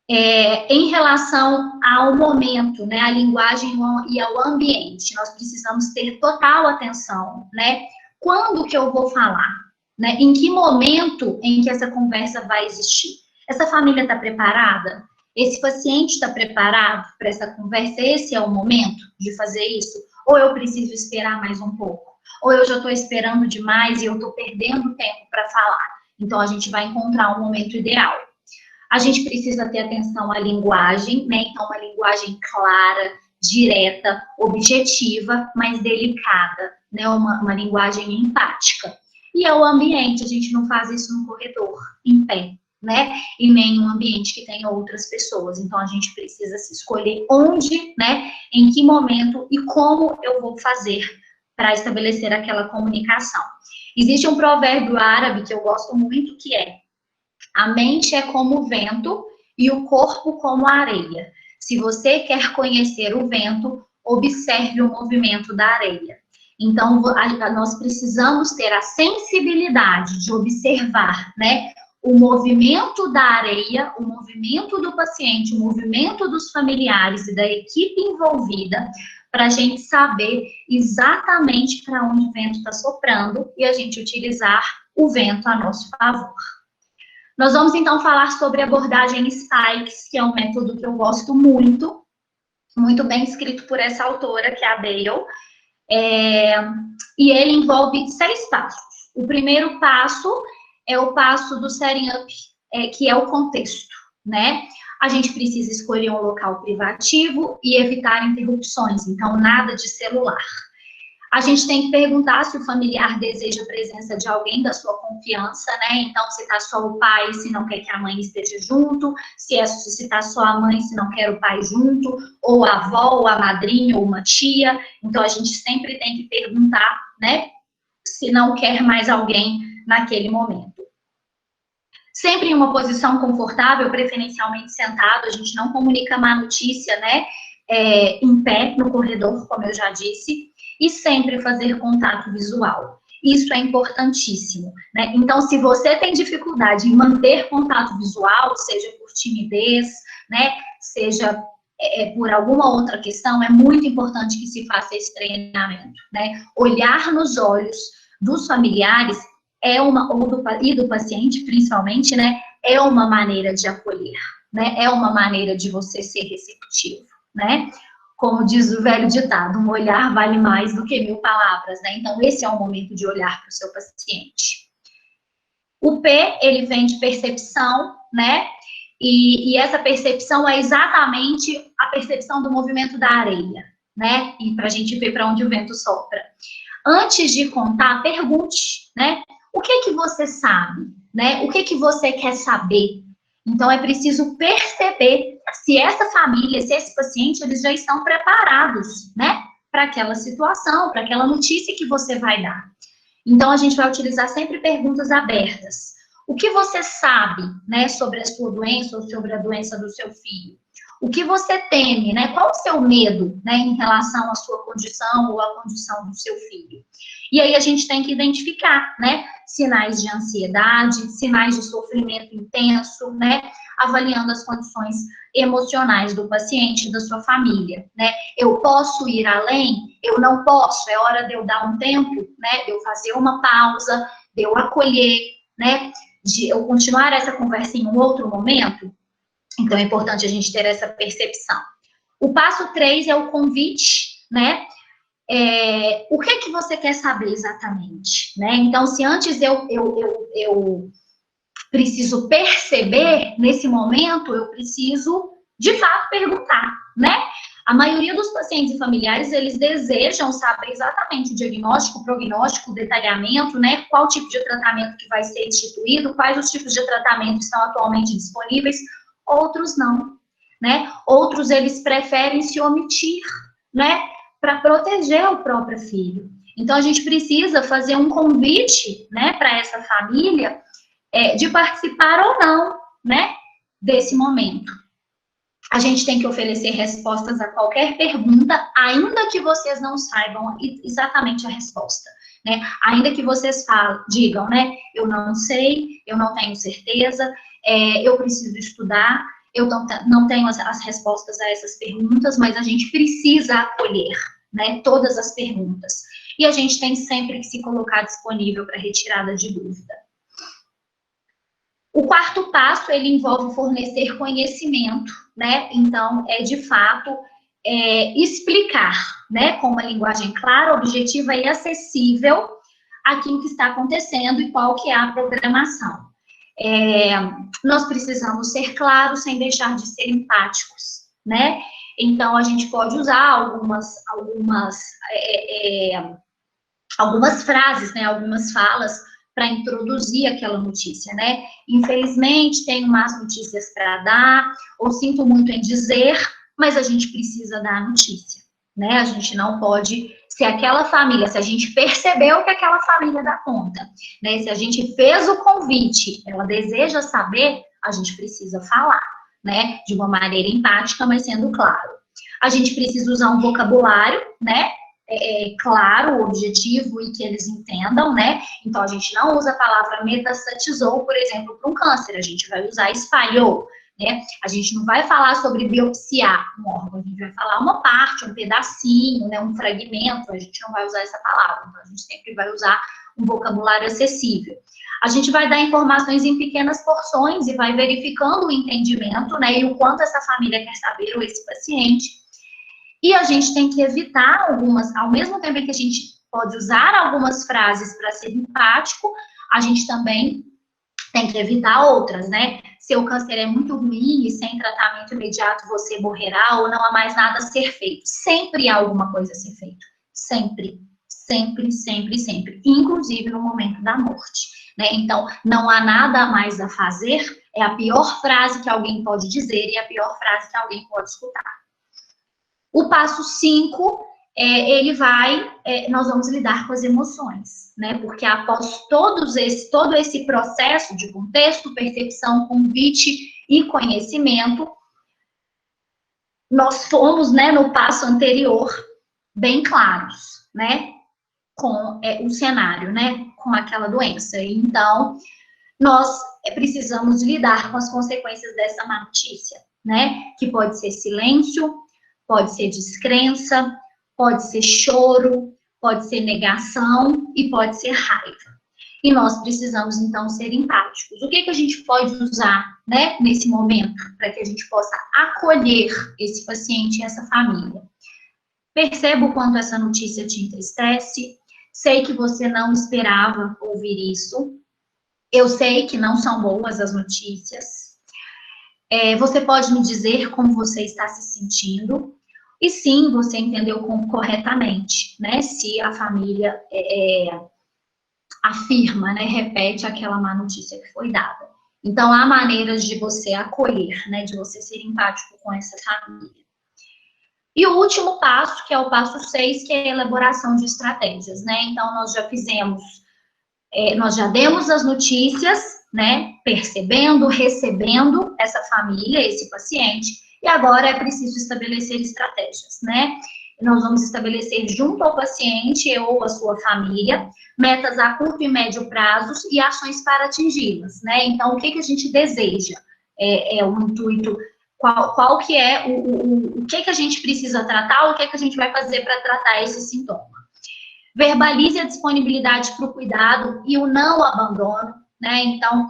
Em relação ao momento, né, à linguagem e ao ambiente, nós precisamos ter total atenção, né? Quando que eu vou falar? Né? Em que momento em que essa conversa vai existir? Essa família está preparada? Esse paciente está preparado para essa conversa? Esse é o momento de fazer isso? Ou eu preciso esperar mais um pouco? Ou eu já estou esperando demais e eu estou perdendo tempo para falar? Então, a gente vai encontrar um momento ideal. A gente precisa ter atenção à linguagem, né? Então, uma linguagem clara, direta, objetiva, mas delicada, né? Uma linguagem empática. E ao ambiente, a gente não faz isso no corredor, em pé, né? E nem em um ambiente que tenha outras pessoas. Então, a gente precisa se escolher onde, né? Em que momento e como eu vou fazer para estabelecer aquela comunicação. Existe um provérbio árabe que eu gosto muito, que é: a mente é como o vento e o corpo como a areia. Se você quer conhecer o vento, observe o movimento da areia. Então, nós precisamos ter a sensibilidade de observar, né, o movimento da areia, o movimento do paciente, o movimento dos familiares e da equipe envolvida, para a gente saber exatamente para onde o vento está soprando e a gente utilizar o vento a nosso favor. Nós vamos, então, falar sobre a abordagem Spikes, que é um método que eu gosto muito, muito bem escrito por essa autora, que é a Dale, e ele envolve 6 passos. O primeiro passo é o passo do setting up, que é o contexto, né? A gente precisa escolher um local privativo e evitar interrupções, então nada de celular. A gente tem que perguntar se o familiar deseja a presença de alguém da sua confiança, né? Então, se está só o pai, se não quer que a mãe esteja junto, se está só a mãe, se não quer o pai junto, ou a avó, ou a madrinha, ou uma tia. Então, a gente sempre tem que perguntar, né? se não quer mais alguém naquele momento. Sempre em uma posição confortável, preferencialmente sentado, a gente não comunica má notícia, né? Em pé, no corredor, como eu já disse, e sempre fazer contato visual. Isso é importantíssimo, né? Então, se você tem dificuldade em manter contato visual, seja por timidez, né? Seja por alguma outra questão, é muito importante que se faça esse treinamento, né? Olhar nos olhos dos familiares e do paciente, principalmente, né? É uma maneira de acolher, né? É uma maneira de você ser receptivo, né? Como diz o velho ditado, um olhar vale mais do que 1000 palavras, né? Então, esse é o momento de olhar para o seu paciente. O P, ele vem de percepção, né? E essa percepção é exatamente a percepção do movimento da areia, né? E para a gente ver para onde o vento sopra. Antes de contar, pergunte, né? O que você sabe, né? O que você quer saber? Então, é preciso perceber se essa família, se esse paciente, eles já estão preparados, né? Para aquela situação, para aquela notícia que você vai dar. Então, a gente vai utilizar sempre perguntas abertas. O que você sabe, né, sobre a sua doença ou sobre a doença do seu filho? O que você teme, né? Qual o seu medo, né, em relação à sua condição ou à condição do seu filho? E aí a gente tem que identificar, né, sinais de ansiedade, sinais de sofrimento intenso, né, avaliando as condições emocionais do paciente, da sua família, né? Eu posso ir além? Eu não posso, é hora de eu dar um tempo, né, de eu fazer uma pausa, de eu acolher, né, de eu continuar essa conversa em um outro momento. Então, é importante a gente ter essa percepção. O passo 3 é o convite, né? O que você quer saber exatamente, né? Então, se antes eu preciso perceber, nesse momento, eu preciso, de fato, perguntar, né? A maioria dos pacientes e familiares, eles desejam saber exatamente o diagnóstico, o prognóstico, o detalhamento, né? Qual tipo de tratamento que vai ser instituído, quais os tipos de tratamento estão atualmente disponíveis, outros não, né? Outros, eles preferem se omitir, né? Para proteger o próprio filho. Então, a gente precisa fazer um convite, né, para essa família, de participar ou não, né, desse momento. A gente tem que oferecer respostas a qualquer pergunta, ainda que vocês não saibam exatamente a resposta, né? Ainda que vocês digam, né, eu não sei, eu não tenho certeza, eu preciso estudar, eu não tenho as respostas a essas perguntas, mas a gente precisa acolher, né, todas as perguntas. E a gente tem sempre que se colocar disponível para retirada de dúvida. O quarto passo, ele envolve fornecer conhecimento, né? Então, de fato, explicar, né, com uma linguagem clara, objetiva e acessível aquilo que está acontecendo e qual que é a programação. Nós precisamos ser claros sem deixar de ser empáticos, né? Então, a gente pode usar algumas frases, né, algumas falas para introduzir aquela notícia, né? Infelizmente, tenho más notícias para dar, ou sinto muito em dizer, mas a gente precisa dar a notícia, né? A gente não pode, se aquela família, se a gente percebeu que aquela família dá conta, né? Se a gente fez o convite, ela deseja saber, a gente precisa falar, né? De uma maneira empática, mas sendo claro. A gente precisa usar um vocabulário, né? Claro, objetivo e que eles entendam, né? Então, a gente não usa a palavra metastatizou, por exemplo, para um câncer, a gente vai usar espalhou, né? A gente não vai falar sobre biopsiar um órgão, a gente vai falar uma parte, um pedacinho, né? Um fragmento, a gente não vai usar essa palavra, então a gente sempre vai usar um vocabulário acessível. A gente vai dar informações em pequenas porções e vai verificando o entendimento, né? E o quanto essa família quer saber, ou esse paciente. E a gente tem que evitar ao mesmo tempo que a gente pode usar algumas frases para ser empático, a gente também tem que evitar outras, né? Se o câncer é muito ruim e sem tratamento imediato você morrerá ou não há mais nada a ser feito. Sempre há alguma coisa a ser feita. Sempre. Sempre, sempre, sempre. Inclusive no momento da morte, né? Então, não há nada a mais a fazer, é a pior frase que alguém pode dizer e a pior frase que alguém pode escutar. O passo 5 nós vamos lidar com as emoções, né? Porque após todo esse processo de contexto, percepção, convite e conhecimento, nós fomos, né, no passo anterior, bem claros, né? Com o cenário, né? Com aquela doença. Então, nós precisamos lidar com as consequências dessa má notícia, né? Que pode ser silêncio, pode ser descrença, pode ser choro, pode ser negação e pode ser raiva. E nós precisamos, então, ser empáticos. O que a gente pode usar, né, nesse momento, para que a gente possa acolher esse paciente e essa família? Percebo o quanto essa notícia te entristece, sei que você não esperava ouvir isso, eu sei que não são boas as notícias, você pode me dizer como você está se sentindo, e sim, você entendeu corretamente, né, se a família afirma, né, repete aquela má notícia que foi dada. Então, há maneiras de você acolher, né, de você ser empático com essa família. E o último passo, que é o passo 6, que é a elaboração de estratégias, né? Então, nós já demos as notícias, né, percebendo, recebendo essa família, esse paciente, e agora é preciso estabelecer estratégias, né? Nós vamos estabelecer junto ao paciente ou a sua família, metas a curto e médio prazos e ações para atingi-las, né? Então, o que a gente deseja? O intuito, qual que é o que a gente precisa tratar, o que a gente vai fazer para tratar esse sintoma. Verbalize a disponibilidade para o cuidado e o não abandono, né? Então,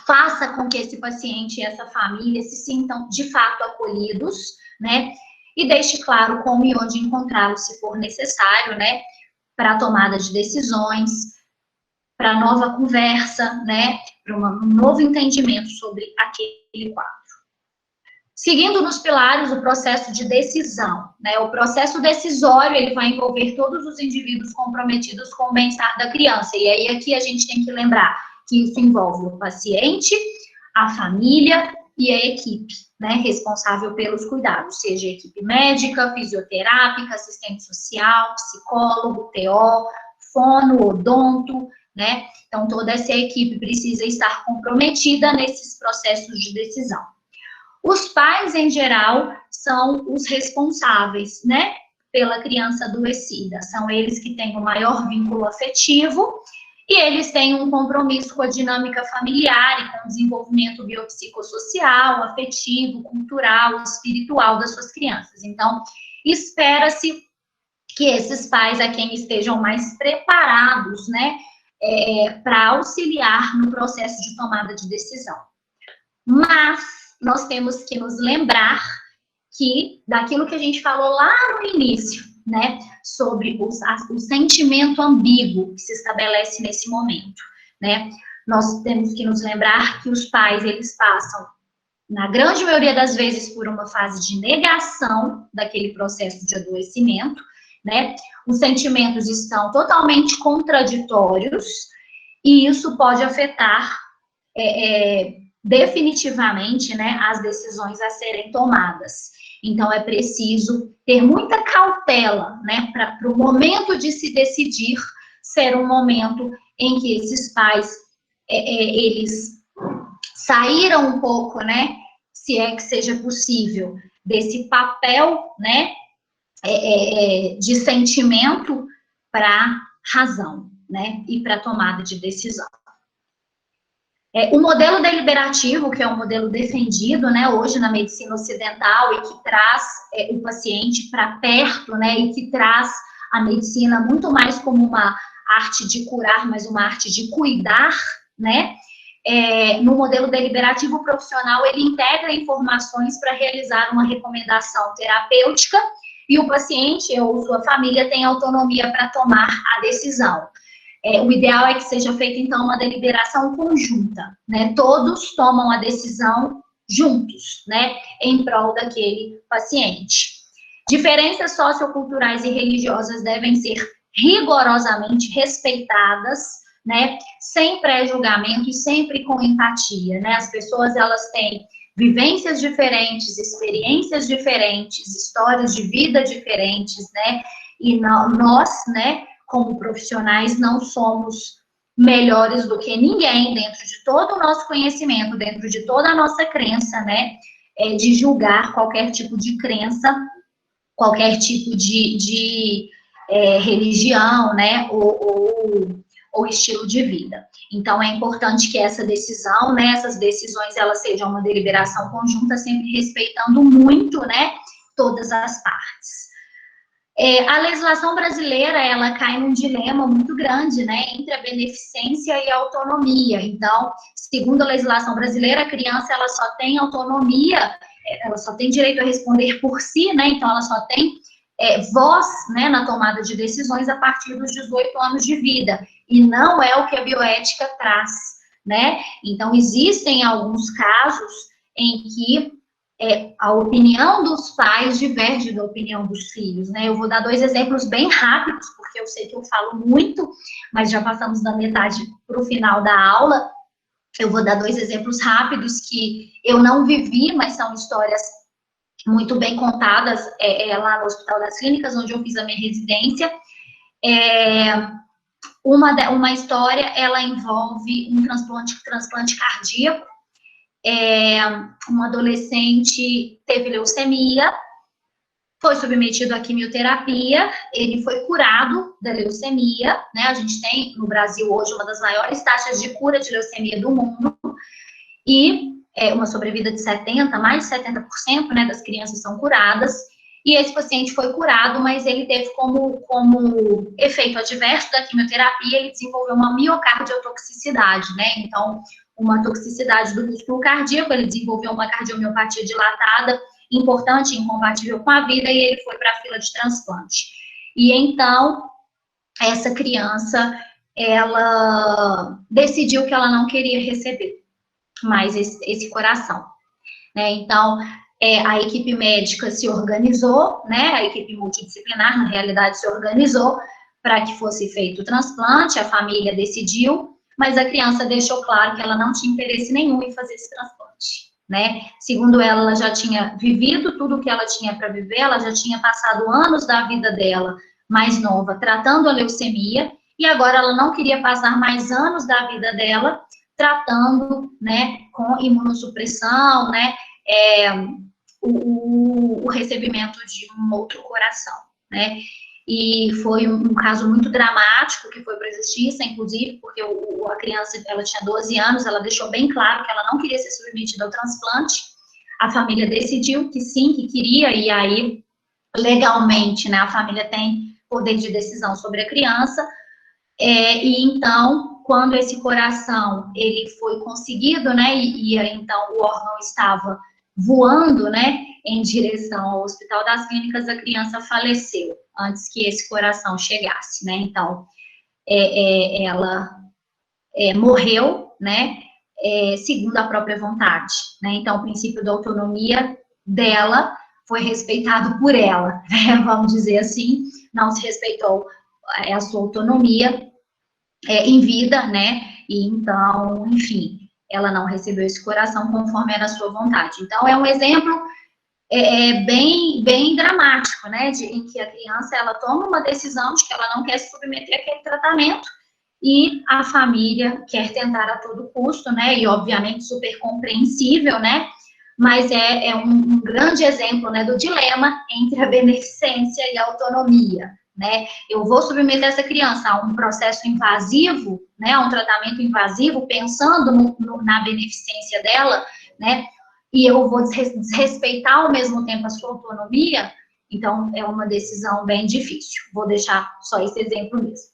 faça com que esse paciente e essa família se sintam, de fato, acolhidos, né? E deixe claro como e onde encontrá-lo, se for necessário, né? Para a tomada de decisões, para nova conversa, né? Para um novo entendimento sobre aquele quadro. Seguindo nos pilares o processo de decisão, né? O processo decisório, ele vai envolver todos os indivíduos comprometidos com o bem-estar da criança. E aí, aqui a gente tem que lembrar que isso envolve o paciente, a família e a equipe, né? Responsável pelos cuidados, seja a equipe médica, fisioterápica, assistente social, psicólogo, TO, fono, odonto, né? Então, toda essa equipe precisa estar comprometida nesses processos de decisão. Os pais, em geral, são os responsáveis, né, pela criança adoecida. São eles que têm o maior vínculo afetivo e eles têm um compromisso com a dinâmica familiar e com o desenvolvimento biopsicossocial, afetivo, cultural, espiritual das suas crianças. Então, espera-se que esses pais a quem estejam mais preparados, né, para auxiliar no processo de tomada de decisão. Mas nós temos que nos lembrar que daquilo que a gente falou lá no início, né, sobre o sentimento ambíguo que se estabelece nesse momento, né, nós temos que nos lembrar que os pais, eles passam, na grande maioria das vezes, por uma fase de negação daquele processo de adoecimento, né, os sentimentos estão totalmente contraditórios e isso pode afetar definitivamente, né, as decisões a serem tomadas. Então, é preciso ter muita cautela, né, para o momento de se decidir ser um momento em que esses pais, eles saíram um pouco, né, se é que seja possível, desse papel, né, de sentimento para razão, né, e para tomada de decisão. O modelo deliberativo, que é um modelo defendido, né, hoje na medicina ocidental e que traz o paciente para perto, né, e que traz a medicina muito mais como uma arte de curar, mas uma arte de cuidar, né, no modelo deliberativo profissional, ele integra informações para realizar uma recomendação terapêutica e o paciente ou sua família tem autonomia para tomar a decisão. O ideal é que seja feita, então, uma deliberação conjunta, né? Todos tomam a decisão juntos, né? Em prol daquele paciente. Diferenças socioculturais e religiosas devem ser rigorosamente respeitadas, né? Sem pré-julgamento e sempre com empatia, né? As pessoas, elas têm vivências diferentes, experiências diferentes, histórias de vida diferentes, né? E nós, né, como profissionais, não somos melhores do que ninguém dentro de todo o nosso conhecimento, dentro de toda a nossa crença, né? De julgar qualquer tipo de crença, qualquer tipo de religião, né? Ou estilo de vida. Então, é importante que essa decisão, né, essas decisões, elas sejam uma deliberação conjunta, sempre respeitando muito, né, todas as partes. A legislação brasileira, ela cai num dilema muito grande, né, entre a beneficência e a autonomia. Então, segundo a legislação brasileira, a criança, ela só tem autonomia, ela só tem direito a responder por si, né, então ela só tem voz, né, na tomada de decisões a partir dos 18 anos de vida, e não é o que a bioética traz, né? Então, existem alguns casos em que a opinião dos pais diverge da opinião dos filhos, né? Eu vou dar 2 exemplos bem rápidos, porque eu sei que eu falo muito, mas já passamos da metade para o final da aula. Eu vou dar 2 exemplos rápidos que eu não vivi, mas são histórias muito bem contadas lá no Hospital das Clínicas, onde eu fiz a minha residência. Uma história, ela envolve um transplante cardíaco. Um adolescente teve leucemia, foi submetido à quimioterapia, ele foi curado da leucemia, né? A gente tem no Brasil hoje uma das maiores taxas de cura de leucemia do mundo, e uma sobrevida de 70%, mais de 70%, né, das crianças são curadas, e esse paciente foi curado, mas ele teve como efeito adverso da quimioterapia, ele desenvolveu uma miocardiotoxicidade, né, então, uma toxicidade do músculo cardíaco, ele desenvolveu uma cardiomiopatia dilatada, importante, incompatível com a vida, e ele foi para a fila de transplante. E então, essa criança, ela decidiu que ela não queria receber mais esse coração, né? Então, a equipe médica se organizou, né? A equipe multidisciplinar, na realidade, se organizou para que fosse feito o transplante, a família decidiu, mas a criança deixou claro que ela não tinha interesse nenhum em fazer esse transplante, né? Segundo ela, ela já tinha vivido tudo o que ela tinha para viver, ela já tinha passado anos da vida dela mais nova tratando a leucemia, e agora ela não queria passar mais anos da vida dela tratando, né, com imunossupressão, né, o recebimento de um outro coração, né, e foi um caso muito dramático que foi para a justiça, inclusive, porque a criança, ela tinha 12 anos, ela deixou bem claro que ela não queria ser submetida ao transplante, a família decidiu que sim, que queria, e aí, legalmente, né, a família tem poder de decisão sobre a criança, e então, quando esse coração, ele foi conseguido, né, e então o órgão estava voando, né, em direção ao Hospital das Clínicas, a criança faleceu antes que esse coração chegasse, né, então, ela morreu, né, segundo a própria vontade, né, então o princípio da autonomia dela foi respeitado por ela, né, vamos dizer assim, não se respeitou a sua autonomia em vida, né, e então, enfim, ela não recebeu esse coração conforme era a sua vontade. Então, é um exemplo bem dramático, né, em que a criança, ela toma uma decisão de que ela não quer se submeter àquele tratamento, e a família quer tentar a todo custo, né, e obviamente super compreensível, né, mas é um grande exemplo, né, do dilema entre a beneficência e a autonomia, né, eu vou submeter essa criança a um processo invasivo, né, a um tratamento invasivo, pensando na beneficência dela, né, e eu vou desrespeitar ao mesmo tempo a sua autonomia, então é uma decisão bem difícil, vou deixar só esse exemplo mesmo.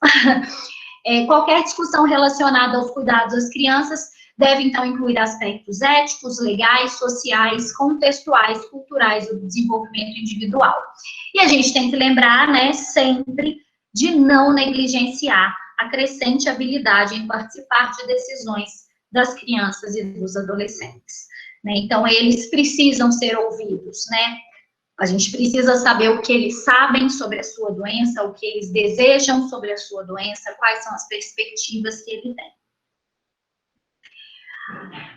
Qualquer discussão relacionada aos cuidados das crianças deve, então, incluir aspectos éticos, legais, sociais, contextuais, culturais do desenvolvimento individual. E a gente tem que lembrar, né, sempre de não negligenciar a crescente habilidade em participar de decisões das crianças e dos adolescentes, né? Então, eles precisam ser ouvidos, né? A gente precisa saber o que eles sabem sobre a sua doença, o que eles desejam sobre a sua doença, quais são as perspectivas que ele tem.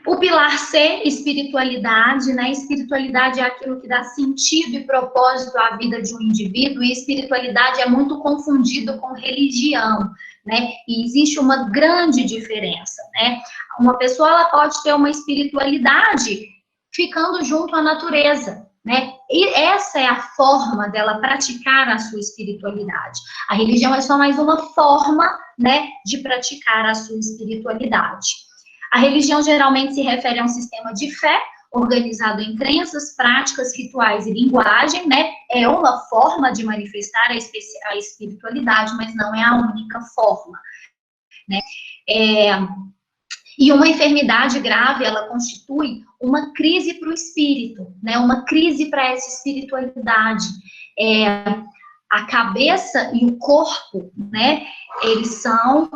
O pilar C, espiritualidade, né? Espiritualidade é aquilo que dá sentido e propósito à vida de um indivíduo, e espiritualidade é muito confundido com religião, né? E existe uma grande diferença, né? Uma pessoa, ela pode ter uma espiritualidade ficando junto à natureza, né? E essa é a forma dela praticar a sua espiritualidade. A religião é só mais uma forma, né, de praticar a sua espiritualidade. A religião geralmente se refere a um sistema de fé organizado em crenças, práticas, rituais e linguagem, né? É uma forma de manifestar a espiritualidade, mas não é a única forma, né? E uma enfermidade grave, ela constitui uma crise para o espírito, né? Uma crise para essa espiritualidade. A cabeça e o corpo, né? Eles são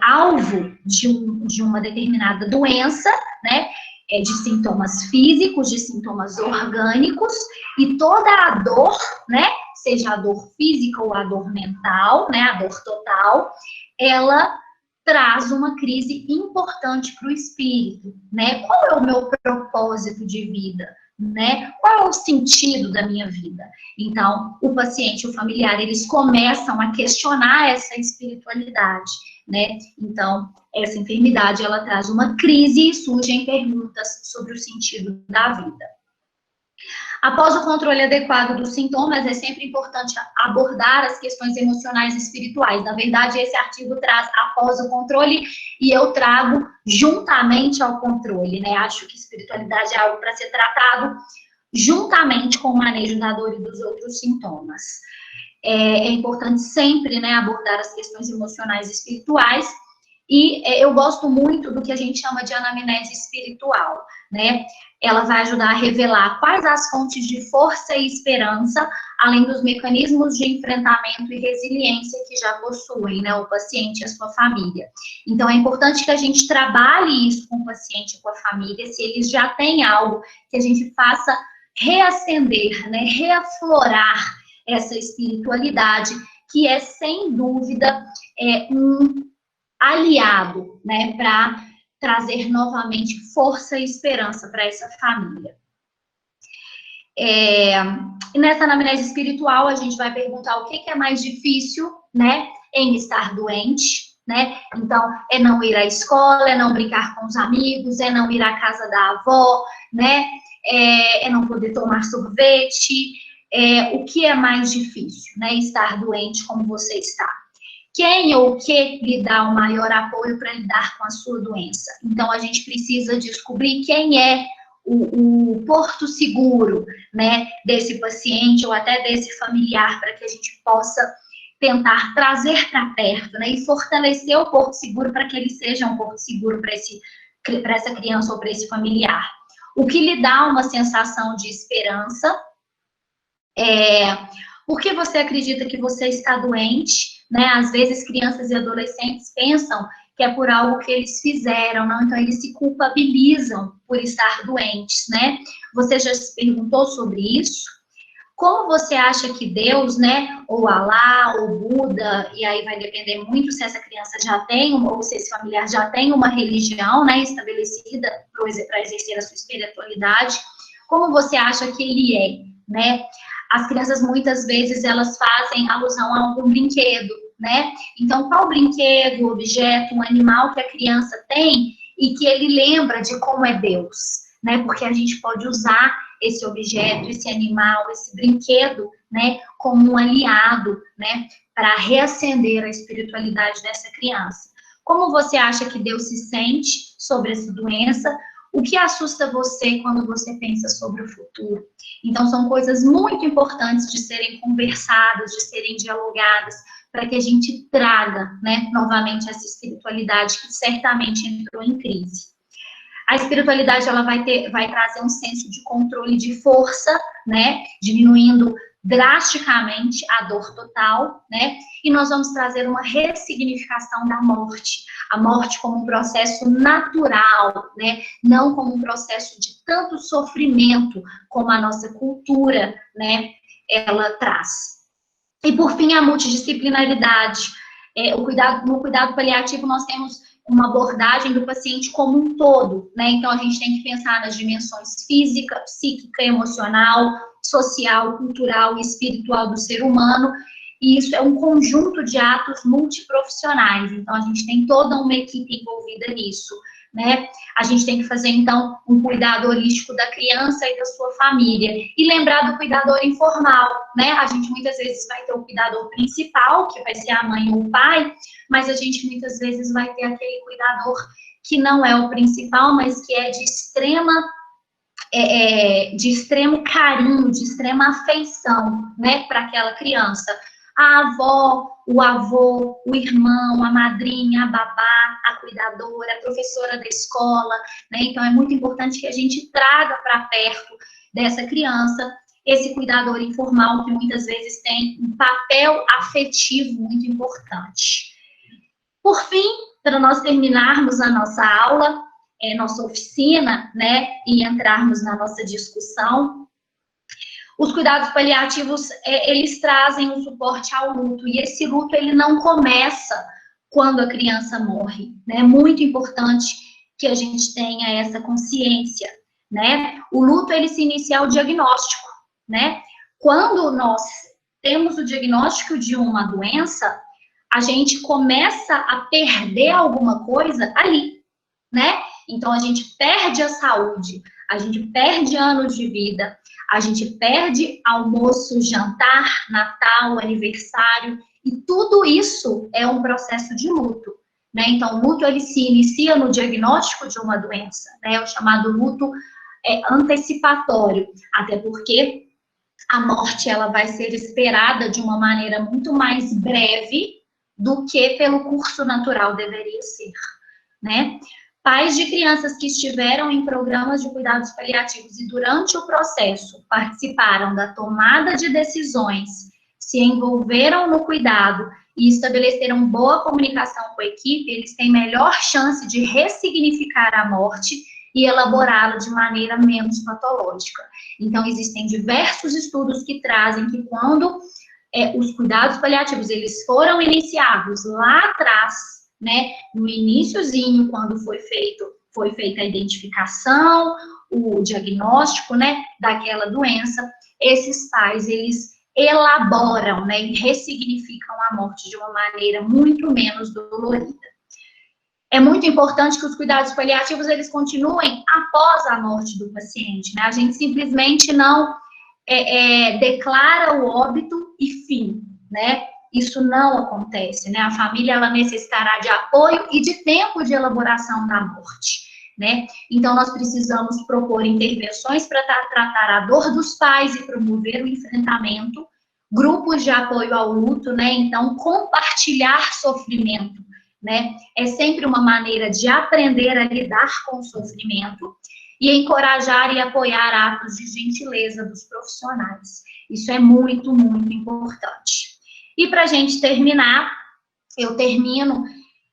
alvo de uma determinada doença, né? De sintomas físicos, de sintomas orgânicos, e toda a dor, né? Seja a dor física ou a dor mental, né? A dor total, ela traz uma crise importante para o espírito, né? Qual é o meu propósito de vida, né? Qual é o sentido da minha vida? Então, o paciente e o familiar, eles começam a questionar essa espiritualidade, né? Então, essa enfermidade, ela traz uma crise e surgem perguntas sobre o sentido da vida. Após o controle adequado dos sintomas, é sempre importante abordar as questões emocionais e espirituais. Na verdade, esse artigo traz após o controle e eu trago juntamente ao controle, né? Acho que espiritualidade é algo para ser tratado juntamente com o manejo da dor e dos outros sintomas. É importante sempre, né, abordar as questões emocionais e espirituais. E eu gosto muito do que a gente chama de anamnese espiritual, né? Ela vai ajudar a revelar quais as fontes de força e esperança, além dos mecanismos de enfrentamento e resiliência que já possuem, né, o paciente e a sua família. Então, é importante que a gente trabalhe isso com o paciente e com a família, se eles já têm algo, que a gente faça reacender, né, reaflorar essa espiritualidade, que é, sem dúvida, um aliado, né, para trazer novamente força e esperança para essa família. E nessa anamnese espiritual, a gente vai perguntar o que é mais difícil, né, em estar doente, né? Então, é não ir à escola, é não brincar com os amigos, é não ir à casa da avó, né? É não poder tomar sorvete. O que é mais difícil, né? Estar doente como você está. Quem ou o que lhe dá o maior apoio para lidar com a sua doença? Então, a gente precisa descobrir quem é o porto seguro, né, desse paciente ou até desse familiar, para que a gente possa tentar trazer para perto, né, e fortalecer o porto seguro para que ele seja um porto seguro para essa criança ou para esse familiar. O que lhe dá uma sensação de esperança? Por que você acredita que você está doente? Né? Às vezes, crianças e adolescentes pensam que é por algo que eles fizeram, não? Então, eles se culpabilizam por estar doentes, né? Você já se perguntou sobre isso? Como você acha que Deus, né, ou Alá, ou Buda, e aí vai depender muito se essa criança já tem, ou se esse familiar já tem uma religião, né, estabelecida para exercer a sua espiritualidade, como você acha que ele é, né? As crianças, muitas vezes, elas fazem alusão a algum brinquedo, né? Então, qual brinquedo, objeto, um animal que a criança tem e que ele lembra de como é Deus, né? Porque a gente pode usar esse objeto, esse animal, esse brinquedo, né, como um aliado, né, para reacender a espiritualidade dessa criança. Como você acha que Deus se sente sobre essa doença? O que assusta você quando você pensa sobre o futuro? Então, são coisas muito importantes de serem conversadas, de serem dialogadas, para que a gente traga, né, novamente essa espiritualidade que certamente entrou em crise. A espiritualidade, ela vai trazer um senso de controle de força, né, diminuindo drasticamente a dor total, né, e nós vamos trazer uma ressignificação da morte, a morte como um processo natural, né, não como um processo de tanto sofrimento como a nossa cultura, né, ela traz. E por fim, a multidisciplinaridade. No cuidado paliativo, nós temos uma abordagem do paciente como um todo, né? Então, a gente tem que pensar nas dimensões física, psíquica, emocional, social, cultural e espiritual do ser humano, e isso é um conjunto de atos multiprofissionais, então a gente tem toda uma equipe envolvida nisso, né? A gente tem que fazer, então, um cuidado holístico da criança e da sua família, e lembrar do cuidador informal, né? A gente muitas vezes vai ter o cuidador principal, que vai ser a mãe ou o pai, mas a gente muitas vezes vai ter aquele cuidador que não é o principal, mas que é de extremo carinho, de extrema afeição, né, para aquela criança. A avó, o avô, o irmão, a madrinha, a babá, a cuidadora, a professora da escola, né? Então, é muito importante que a gente traga para perto dessa criança esse cuidador informal, que muitas vezes tem um papel afetivo muito importante. Por fim, para nós terminarmos a nossa aula, nossa oficina, né, e entrarmos na nossa discussão, os cuidados paliativos, eles trazem um suporte ao luto, e esse luto, ele não começa quando a criança morre, né? É muito importante que a gente tenha essa consciência, né? O luto, ele se inicia ao diagnóstico, né? Quando nós temos o diagnóstico de uma doença, a gente começa a perder alguma coisa ali, né? Então, a gente perde a saúde, a gente perde anos de vida, a gente perde almoço, jantar, Natal, aniversário, e tudo isso é um processo de luto, né? Então, o luto, ele se inicia no diagnóstico de uma doença, né? O chamado luto antecipatório, até porque a morte, ela vai ser esperada de uma maneira muito mais breve do que pelo curso natural deveria ser, né? Pais de crianças que estiveram em programas de cuidados paliativos e durante o processo participaram da tomada de decisões, se envolveram no cuidado e estabeleceram boa comunicação com a equipe, eles têm melhor chance de ressignificar a morte e elaborá-la de maneira menos patológica. Então, existem diversos estudos que trazem que quando os cuidados paliativos, eles foram iniciados lá atrás, né, no iniciozinho, quando foi feita a identificação, o diagnóstico, né, daquela doença, esses pais, eles elaboram, né, e ressignificam a morte de uma maneira muito menos dolorida. É muito importante que os cuidados paliativos, eles continuem após a morte do paciente, né, a gente simplesmente não declara o óbito e fim, né, isso não acontece, né? A família, ela necessitará de apoio e de tempo de elaboração da morte, né? Então, nós precisamos propor intervenções para tratar a dor dos pais e promover o enfrentamento, grupos de apoio ao luto, né? Então, compartilhar sofrimento, né? É sempre uma maneira de aprender a lidar com o sofrimento e encorajar e apoiar atos de gentileza dos profissionais. Isso é muito, muito importante. E para a gente terminar, eu termino,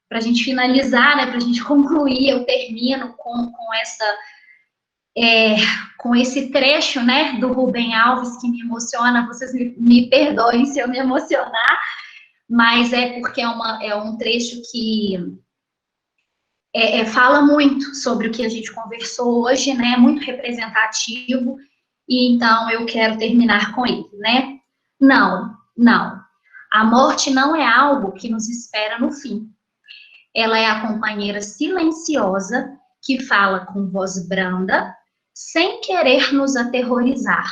para a gente finalizar, né, para a gente concluir, eu termino com esse trecho, né, do Rubem Alves, que me emociona. Vocês me perdoem se eu me emocionar, mas é porque é um trecho que fala muito sobre o que a gente conversou hoje, né, é muito representativo, e então eu quero terminar com ele, né? Não. A morte não é algo que nos espera no fim. Ela é a companheira silenciosa que fala com voz branda, sem querer nos aterrorizar,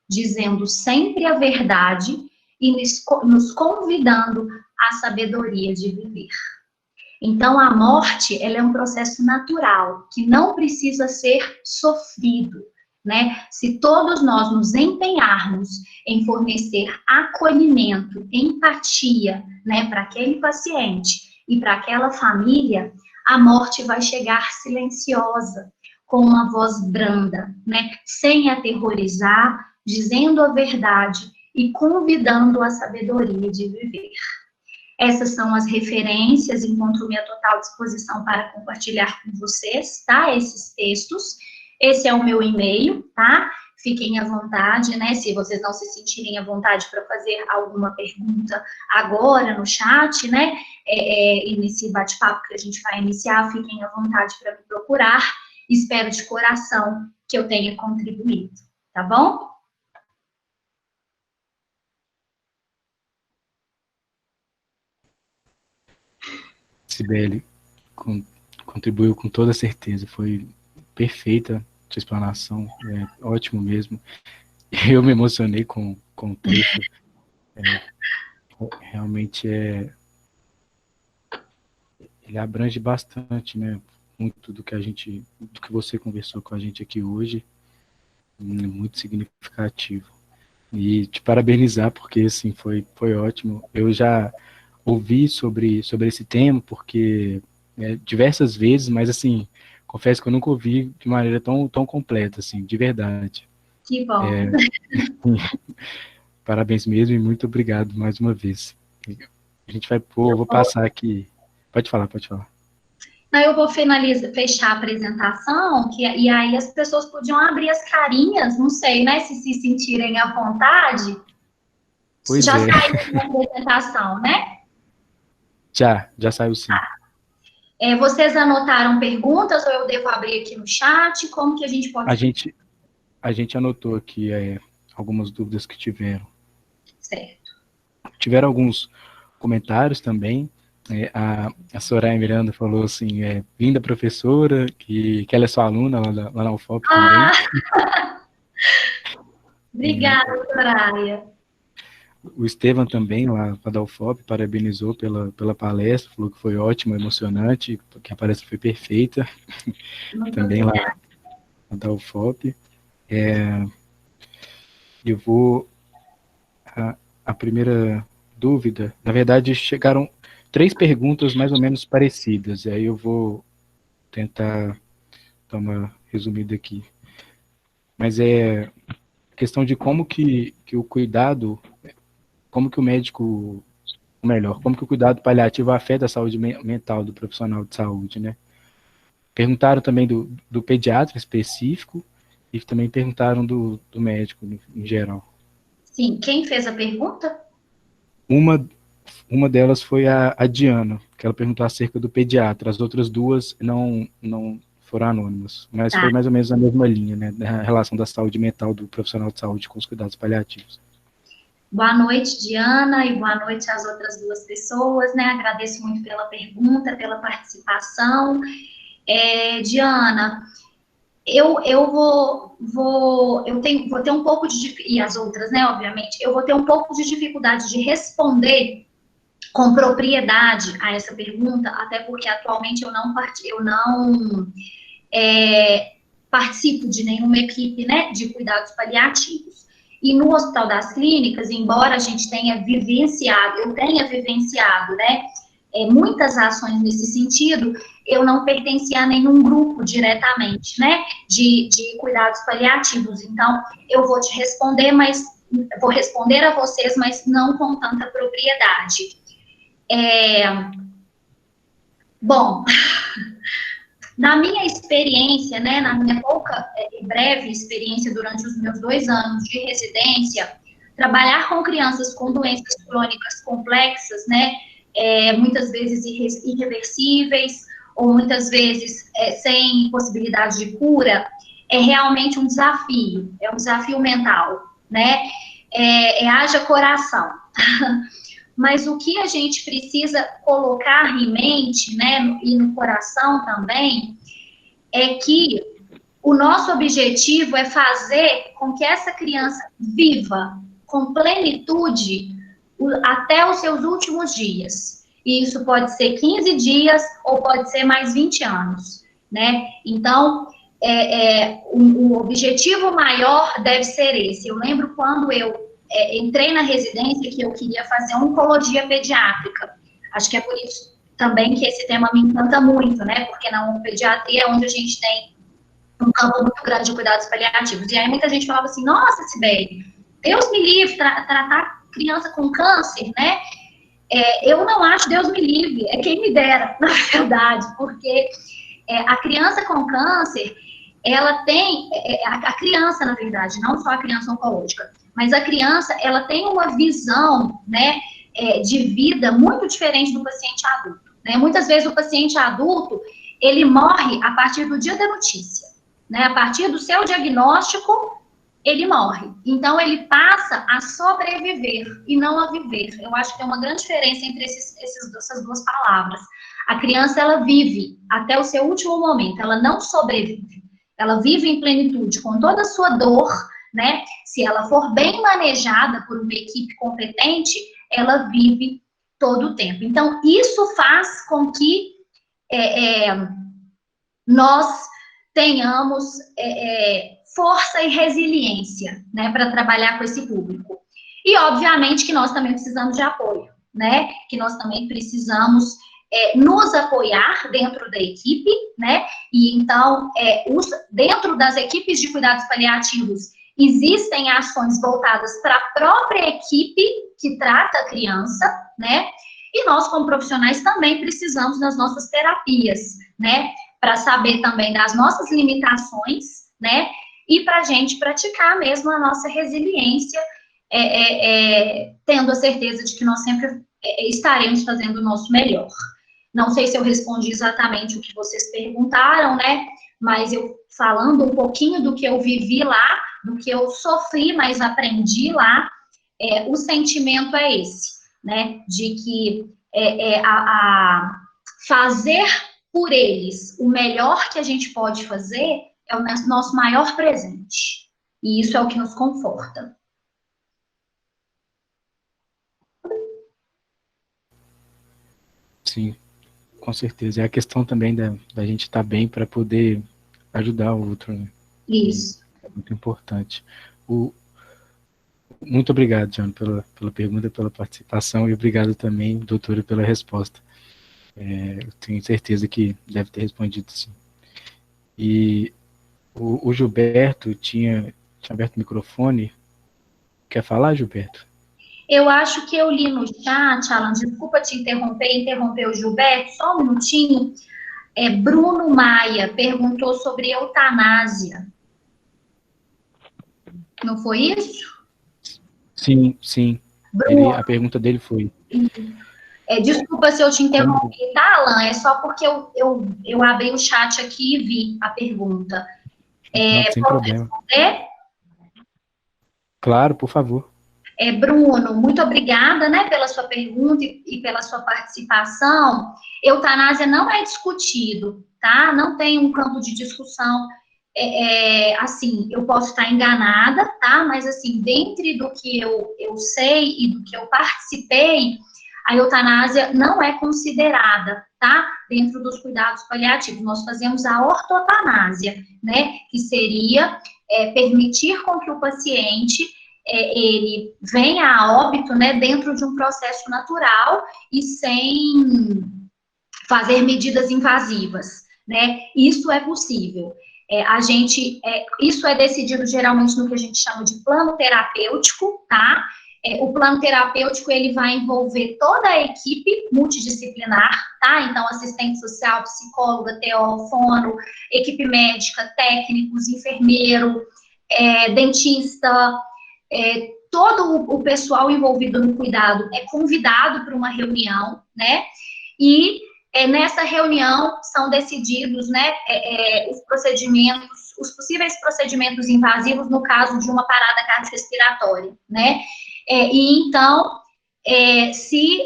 dizendo sempre a verdade e nos convidando à sabedoria de viver. Então, a morte, ela é um processo natural, que não precisa ser sofrido, né? Se todos nós nos empenharmos em fornecer acolhimento, empatia, né, para aquele paciente e para aquela família, a morte vai chegar silenciosa, com uma voz branda, né, sem aterrorizar, dizendo a verdade e convidando a sabedoria de viver. Essas são as referências, encontro minha total disposição para compartilhar com vocês, tá? Esses textos. Esse é o meu e-mail, tá? Fiquem à vontade, né? Se vocês não se sentirem à vontade para fazer alguma pergunta agora no chat, né? e nesse bate-papo que a gente vai iniciar, fiquem à vontade para me procurar. Espero de coração que eu tenha contribuído, tá bom? Sibeli, contribuiu com toda certeza, foi perfeita sua explanação, ótimo mesmo. Eu me emocionei com o trecho, realmente ele abrange bastante, né, muito do que você conversou com a gente aqui hoje, muito significativo. E te parabenizar, porque, assim, foi ótimo. Eu já ouvi sobre esse tema, porque diversas vezes, mas, assim, confesso que eu nunca ouvi de maneira tão completa, assim, de verdade. Que bom. Parabéns mesmo e muito obrigado mais uma vez. A gente vai pôr, vou passar aqui. Pode falar, pode falar. Aí eu vou fechar a apresentação, e aí as pessoas podiam abrir as carinhas, não sei, né, se sentirem à vontade. Pois Já é. saiu a apresentação, né? Já saiu sim. Vocês anotaram perguntas ou eu devo abrir aqui no chat? Como que a gente pode... A gente anotou aqui algumas dúvidas que tiveram. Certo. Tiveram alguns comentários também. A Soraya Miranda falou assim, linda professora, que ela é sua aluna lá na UFOP também. Obrigada, Soraya. O Estevam também, lá da UFOP, parabenizou pela palestra, falou que foi ótima, emocionante, que a palestra foi perfeita. Também lá da UFOP. Eu vou... A primeira dúvida, na verdade, chegaram 3 perguntas mais ou menos parecidas, e aí eu vou tentar dar uma resumida aqui. Mas é questão de como que o cuidado, como que o médico, melhor, como que o cuidado paliativo afeta a saúde mental do profissional de saúde, né? Perguntaram também do pediatra específico e também perguntaram do médico em geral. Sim, quem fez a pergunta? Uma delas foi a Diana, que ela perguntou acerca do pediatra. As outras duas não foram anônimas, mas foi mais ou menos a mesma linha, né, da relação da saúde mental do profissional de saúde com os cuidados paliativos. Boa noite, Diana, e boa noite às outras 2 pessoas, né? Agradeço muito pela pergunta, pela participação. Diana, eu vou ter um pouco de, e as outras, né, obviamente, eu vou ter um pouco de dificuldade de responder com propriedade a essa pergunta, até porque atualmente eu não participo de nenhuma equipe, né, de cuidados paliativos. E no Hospital das Clínicas, embora a gente tenha vivenciado, né, muitas ações nesse sentido, eu não pertencia a nenhum grupo diretamente, né, de cuidados paliativos. Então, eu vou te responder, mas vou responder a vocês, mas não com tanta propriedade. Bom, na minha experiência, né, na minha pouca e breve experiência durante os meus 2 anos de residência, trabalhar com crianças com doenças crônicas complexas, né, muitas vezes irreversíveis, ou muitas vezes sem possibilidade de cura, é realmente um desafio, é um desafio mental, né, haja coração. Mas o que a gente precisa colocar em mente, né, e no coração também, é que o nosso objetivo é fazer com que essa criança viva com plenitude até os seus últimos dias. E isso pode ser 15 dias ou pode ser mais 20 anos, né? Então, o objetivo maior deve ser esse. Eu lembro quando eu entrei na residência que eu queria fazer oncologia pediátrica. Acho que é por isso também que esse tema me encanta muito, né? Porque na oncopediatria é onde a gente tem um campo muito grande de cuidados paliativos. E aí muita gente falava assim, nossa, Sibeli, Deus me livre, tratar criança com câncer, né? Eu não acho Deus me livre, é quem me dera, na verdade, porque a criança com câncer, ela tem, a criança, na verdade, não só a criança oncológica, mas a criança, ela tem uma visão, né, de vida muito diferente do paciente adulto, né? Muitas vezes o paciente adulto, ele morre a partir do dia da notícia, né? A partir do seu diagnóstico, ele morre. Então, ele passa a sobreviver e não a viver. Eu acho que tem uma grande diferença entre essas duas palavras. A criança, ela vive até o seu último momento, ela não sobrevive. Ela vive em plenitude, com toda a sua dor, né? Se ela for bem manejada por uma equipe competente, ela vive todo o tempo. Então, isso faz com que nós tenhamos força e resiliência, né, para trabalhar com esse público. E, obviamente, que nós também precisamos de apoio, né, que nós também precisamos nos apoiar dentro da equipe, né, e então, dentro das equipes de cuidados paliativos, existem ações voltadas para a própria equipe que trata a criança, né, e nós, como profissionais, também precisamos das nossas terapias, né, para saber também das nossas limitações, né, e para a gente praticar mesmo a nossa resiliência, tendo a certeza de que nós sempre estaremos fazendo o nosso melhor. Não sei se eu respondi exatamente o que vocês perguntaram, né, mas eu falando um pouquinho do que eu vivi lá, do que eu sofri, mas aprendi lá, o sentimento é esse, né, de que fazer por eles o melhor que a gente pode fazer é o nosso maior presente. E isso é o que nos conforta. Sim, com certeza. É a questão também da gente estar bem para poder ajudar o outro, né? Isso. É muito importante. Muito obrigado, John, pela pergunta, pela participação, e obrigado também, doutora, pela resposta. Eu tenho certeza que deve ter respondido sim. E o Gilberto tinha aberto o microfone. Quer falar, Gilberto? Eu acho que eu li no chat, Alan, desculpa te interromper o Gilberto, só um minutinho. Bruno Maia perguntou sobre eutanásia. Não foi isso? Sim, sim. A pergunta dele foi... Desculpa se eu te interrompi, tá, Alan? É só porque eu abri o chat aqui e vi a pergunta. Não, sem problema. Responder? Claro, por favor. Bruno, muito obrigada, né, pela sua pergunta e pela sua participação. Eutanásia não é discutido, tá? Não tem um campo de discussão. Assim, eu posso estar enganada, tá? Mas, assim, dentro do que eu sei e do que eu participei, a eutanásia não é considerada, tá? Dentro dos cuidados paliativos. Nós fazemos a ortotanásia, né? Que seria permitir com que o paciente ele venha a óbito, né, dentro de um processo natural e sem fazer medidas invasivas, né? Isso é possível. Isso é decidido geralmente no que a gente chama de plano terapêutico, tá? O plano terapêutico, ele vai envolver toda a equipe multidisciplinar, tá? Então, assistente social, psicóloga, TO, fono, equipe médica, técnicos, enfermeiro, dentista, todo o pessoal envolvido no cuidado é convidado para uma reunião, né? E nessa reunião são decididos, né, os possíveis procedimentos invasivos no caso de uma parada cardiorrespiratória, né? E então, se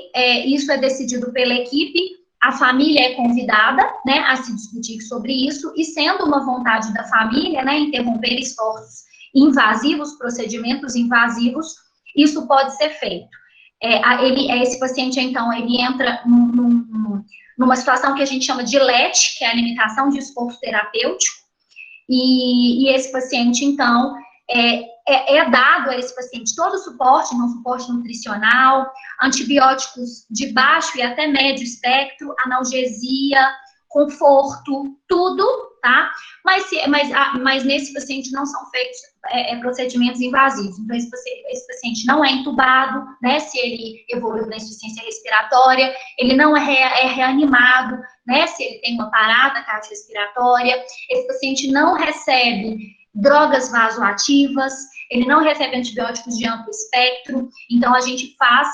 isso é decidido pela equipe, a família é convidada, né, a se discutir sobre isso, e sendo uma vontade da família, né, interromper esforços invasivos, procedimentos invasivos, isso pode ser feito. Esse paciente, então, ele entra numa situação que a gente chama de LET, que é a limitação de esforço terapêutico, e esse paciente, então, dado a esse paciente todo o suporte, um suporte nutricional, antibióticos de baixo e até médio espectro, analgesia, conforto, tudo, tá? Mas nesse paciente não são feitos procedimentos invasivos. Então, esse paciente não é intubado, né? Se ele evoluiu na insuficiência respiratória, ele não é reanimado, né? Se ele tem uma parada cardiorrespiratória, esse paciente não recebe drogas vasoativas, ele não recebe antibióticos de amplo espectro. Então, a gente faz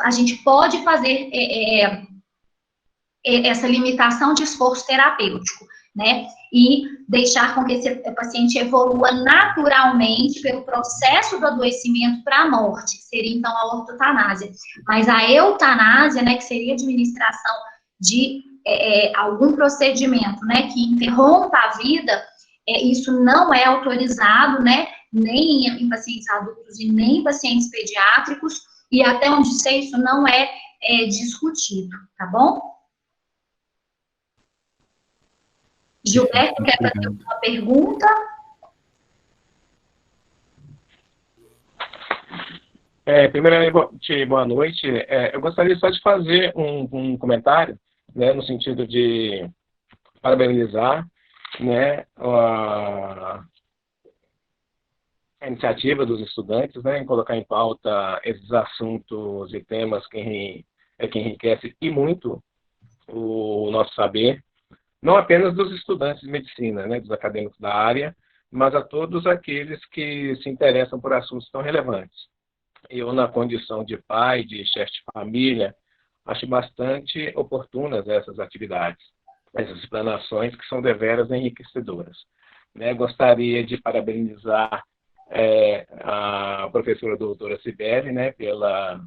a gente pode fazer essa limitação de esforço terapêutico, né? E deixar com que esse paciente evolua naturalmente pelo processo do adoecimento para a morte, que seria então a ortotanásia. Mas a eutanásia, né, que seria a administração de algum procedimento, né, que interrompa a vida, isso não é autorizado, né, nem em pacientes adultos e nem em pacientes pediátricos, e até onde sei, isso não é discutido, tá bom? Gilberto, quer fazer uma pergunta? Primeiramente, boa noite. Eu gostaria só de fazer um comentário, né, no sentido de parabenizar, né, a iniciativa dos estudantes, né, em colocar em pauta esses assuntos e temas que enriquece e muito o nosso saber, não apenas dos estudantes de medicina, né, dos acadêmicos da área, mas a todos aqueles que se interessam por assuntos tão relevantes. Eu, na condição de pai, de chefe de família, acho bastante oportunas essas atividades, essas explanações que são deveras enriquecedoras. Né, gostaria de parabenizar a professora doutora Cibele, né, pela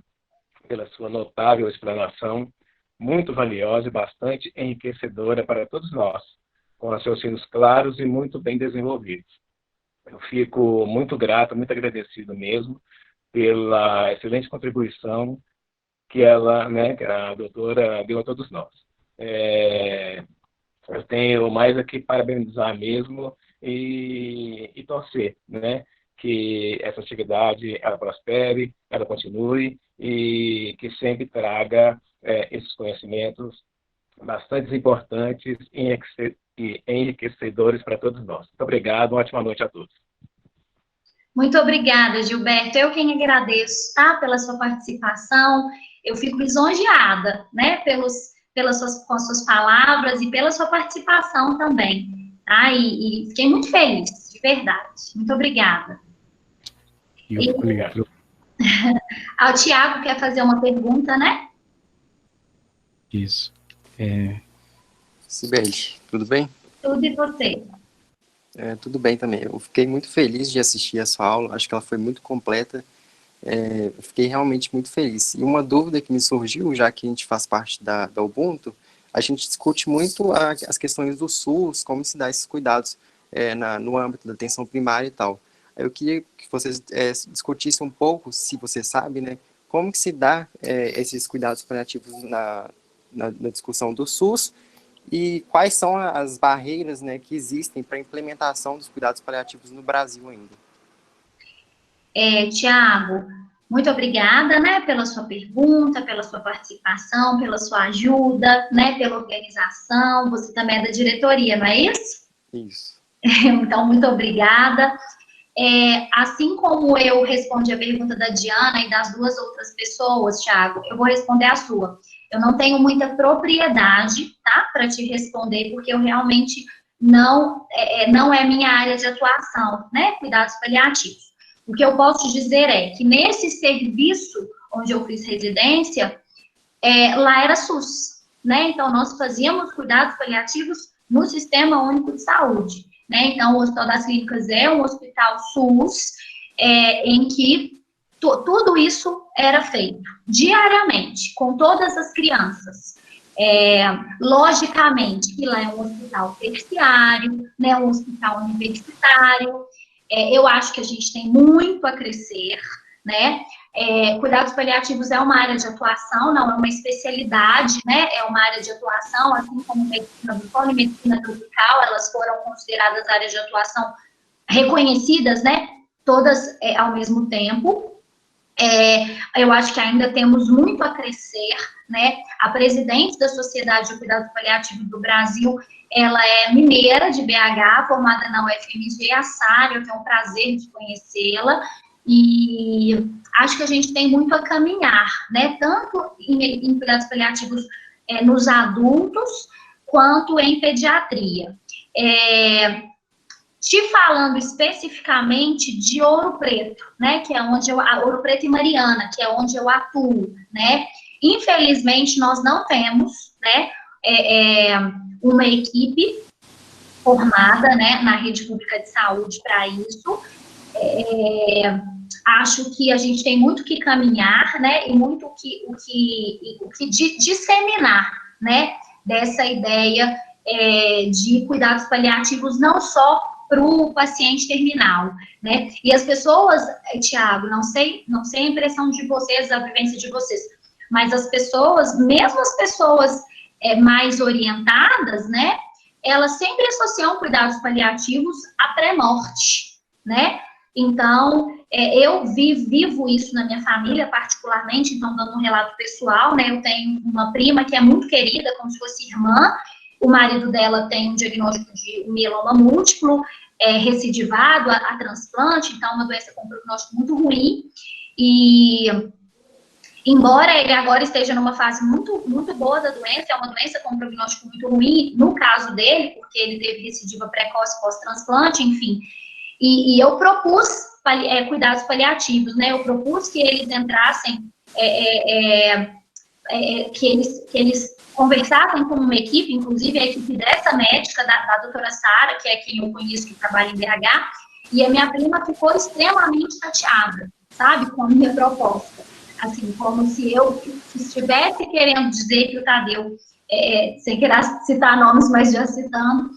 sua notável explanação, muito valiosa e bastante enriquecedora para todos nós, com raciocínios claros e muito bem desenvolvidos. Eu fico muito grato, muito agradecido mesmo, pela excelente contribuição que ela, né, que a doutora deu a todos nós. Eu tenho mais aqui parabenizar mesmo e torcer, né, que essa atividade ela prospere, ela continue e que sempre traga esses conhecimentos bastante importantes e enriquecedores para todos nós. Muito obrigado, uma ótima noite a todos. Muito obrigada, Gilberto. Eu quem agradeço, tá, pela sua participação. Eu fico lisonjeada, né, com as suas palavras e pela sua participação também, tá? E fiquei muito feliz, de verdade. Muito obrigada. Obrigado. O Tiago quer fazer uma pergunta, né? Isso. Cibele, tudo bem? Tudo e você? Tudo bem também. Eu fiquei muito feliz de assistir essa aula, acho que ela foi muito completa. Eu fiquei realmente muito feliz. E uma dúvida que me surgiu, já que a gente faz parte da Ubuntu, a gente discute muito as questões do SUS, como se dá esses cuidados no âmbito da atenção primária e tal. Eu queria que vocês discutissem um pouco, se você sabe, né, como que se dá esses cuidados paliativos na discussão do SUS e quais são as barreiras, né, que existem para a implementação dos cuidados paliativos no Brasil ainda. Tiago, muito obrigada, né, pela sua pergunta, pela sua participação, pela sua ajuda, né, pela organização. Você também é da diretoria, não é isso? Isso. Então, muito obrigada. Assim como eu respondi a pergunta da Diana e das duas outras pessoas, Tiago, eu vou responder a sua. Eu não tenho muita propriedade, tá, para te responder, porque eu realmente não é minha área de atuação, né, cuidados paliativos. O que eu posso dizer é que nesse serviço onde eu fiz residência, lá era SUS, né, então nós fazíamos cuidados paliativos no Sistema Único de Saúde, né, então o Hospital das Clínicas é um hospital SUS, em que tudo isso era feito diariamente, com todas as crianças. Logicamente que lá é um hospital terciário, né, um hospital universitário. Eu acho que a gente tem muito a crescer, né? Cuidados paliativos é uma área de atuação, não é uma especialidade, né? É uma área de atuação, assim como medicina do sono e medicina tropical, elas foram consideradas áreas de atuação reconhecidas, né? Todas ao mesmo tempo. Eu acho que ainda temos muito a crescer, né? A presidente da Sociedade de Cuidados Paliativos do Brasil, ela é mineira de BH, formada na UFMG, a Sara, eu tenho o prazer de conhecê-la, e acho que a gente tem muito a caminhar, né? Tanto em cuidados paliativos nos adultos, quanto em pediatria. Te falando especificamente de Ouro Preto, né, que é onde Ouro Preto e Mariana, que é onde eu atuo, né, infelizmente nós não temos, né, uma equipe formada, né, na rede pública de saúde para isso. Acho que a gente tem muito que caminhar, né, e muito o que disseminar, né, dessa ideia de cuidados paliativos não só para o paciente terminal, né? E as pessoas, Tiago, não sei a impressão de vocês, a vivência de vocês, mas as pessoas, mesmo as pessoas mais orientadas, né, elas sempre associam cuidados paliativos à pré-morte, né? Então, eu vivo isso na minha família, particularmente, então, dando um relato pessoal, né? Eu tenho uma prima que é muito querida, como se fosse irmã. O marido dela tem um diagnóstico de mieloma múltiplo, recidivado a transplante, então, uma doença com um prognóstico muito ruim. E, embora ele agora esteja numa fase muito, muito boa da doença, é uma doença com um prognóstico muito ruim, no caso dele, porque ele teve recidiva precoce pós-transplante, enfim. E eu propus cuidados paliativos, né? Eu propus que eles entrassem, que eles conversassem com uma equipe, inclusive a equipe dessa médica, da doutora Sara, que é quem eu conheço que trabalha em BH, e a minha prima ficou extremamente chateada, sabe, com a minha proposta. Assim, como se eu estivesse querendo dizer que o Tadeu, sem querer citar nomes, mas já citando,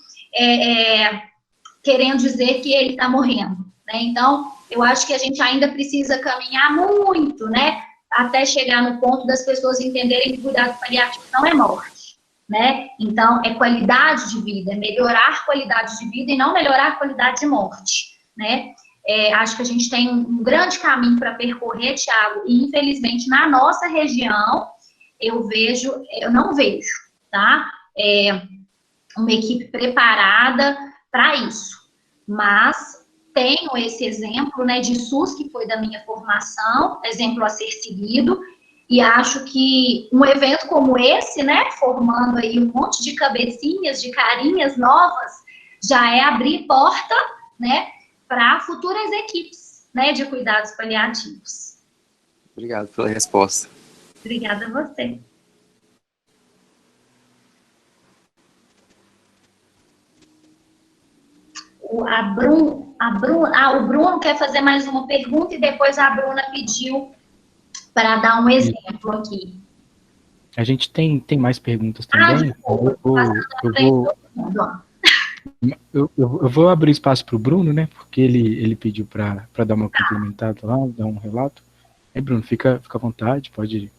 querendo dizer que ele está morrendo, né? Então, eu acho que a gente ainda precisa caminhar muito, né? Até chegar no ponto das pessoas entenderem que cuidado paliativo não é morte, né? Então, é qualidade de vida, é melhorar a qualidade de vida e não melhorar a qualidade de morte, né? Acho que a gente tem um grande caminho para percorrer, Thiago, e infelizmente na nossa região, eu não vejo, tá? Uma equipe preparada para isso, mas tenho esse exemplo, né, de SUS, que foi da minha formação, exemplo a ser seguido, e acho que um evento como esse, né, formando aí um monte de cabecinhas, de carinhas novas, já é abrir porta, né, para futuras equipes, né, de cuidados paliativos. Obrigado pela resposta. Obrigada a você. O Bruno quer fazer mais uma pergunta e depois a Bruna pediu para dar um exemplo aqui. A gente tem mais perguntas também. Eu vou abrir espaço para o Bruno, né? Porque ele pediu para dar uma complementada lá, dar um relato. Aí, Bruno, fica à vontade, pode ir.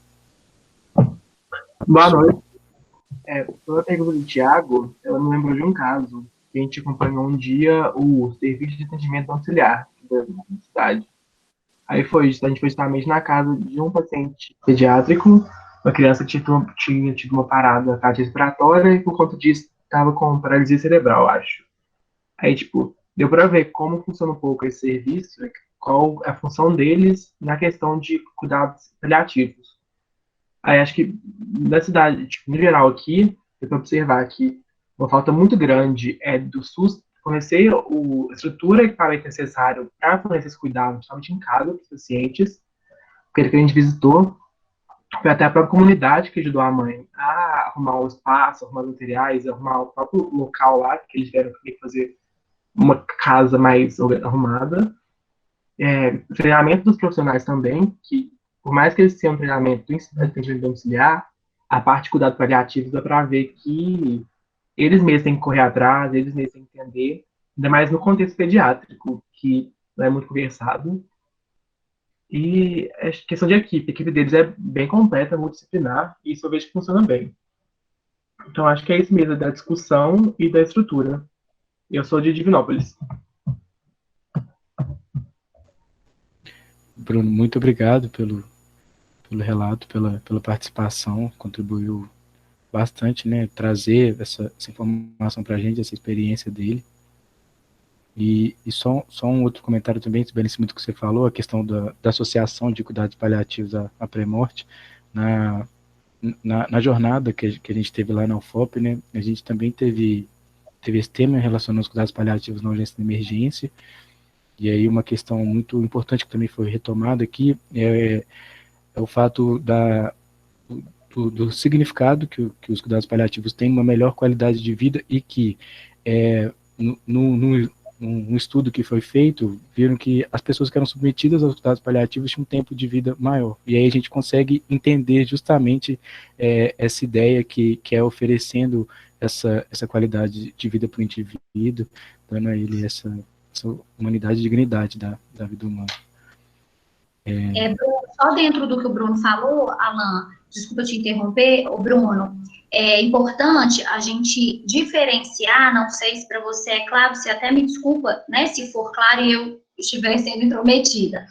Boa noite. Sobre a pergunta do Thiago, eu me lembro de um caso que a gente acompanhou um dia o serviço de atendimento domiciliar da cidade. Aí a gente foi justamente na casa de um paciente pediátrico, uma criança que tinha tido uma parada cardiorrespiratória e por conta disso estava com paralisia cerebral, acho. Aí, deu para ver como funciona um pouco esse serviço, qual é a função deles na questão de cuidados paliativos. Aí acho que na cidade, no geral aqui, eu para observar que uma falta muito grande é do SUS fornecer a estrutura e equipamento necessário para fornecer esse cuidado, principalmente em casa, para os pacientes. Porque que a gente visitou, foi até a própria comunidade que ajudou a mãe a arrumar o espaço, arrumar materiais, arrumar o próprio local lá, que eles tiveram que fazer uma casa mais arrumada. Treinamento dos profissionais também, que por mais que eles tenham um treinamento em atendimento domiciliar, a parte de cuidado paliativo dá para ver que eles mesmos têm que correr atrás, eles mesmos têm que entender, ainda mais no contexto pediátrico, que não é muito conversado. E a questão de equipe, a equipe deles é bem completa, multidisciplinar, e isso eu vejo que funciona bem. Então acho que é isso mesmo, da discussão e da estrutura. Eu sou de Divinópolis. Bruno, muito obrigado pelo relato, pela participação, contribuiu bastante, né, trazer essa informação para a gente, essa experiência dele. E só um outro comentário também, bem em cima do que você falou, a questão da associação de cuidados paliativos à pré-morte. Na jornada que a gente teve lá na UFOP, né, a gente também teve teve esse tema relacionado aos cuidados paliativos na urgência da emergência, e aí uma questão muito importante que também foi retomada aqui é o fato do significado que os cuidados paliativos têm, uma melhor qualidade de vida, e que num estudo que foi feito, viram que as pessoas que eram submetidas aos cuidados paliativos tinham um tempo de vida maior. E aí a gente consegue entender justamente essa ideia que é oferecendo essa qualidade de vida para o indivíduo, dando a ele essa humanidade e dignidade da vida humana. Só dentro do que o Bruno falou, Alan, desculpa te interromper, Bruno, é importante a gente diferenciar, não sei se para você é claro, você até me desculpa, né, se for claro e eu estiver sendo intrometida,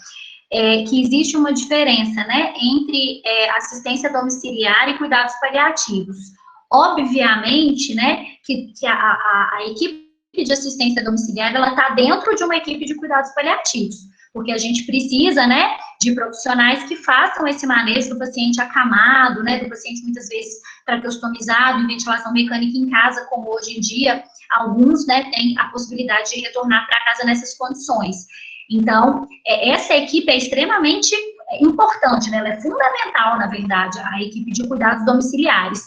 que existe uma diferença, né, entre assistência domiciliar e cuidados paliativos. Obviamente, né, que a equipe de assistência domiciliar, ela está dentro de uma equipe de cuidados paliativos, porque a gente precisa, né, de profissionais que façam esse manejo do paciente acamado, né, do paciente muitas vezes traqueostomizado, em ventilação mecânica em casa, como hoje em dia, alguns, né, têm a possibilidade de retornar para casa nessas condições. Então, essa equipe é extremamente importante, né, ela é fundamental, na verdade, a equipe de cuidados domiciliares,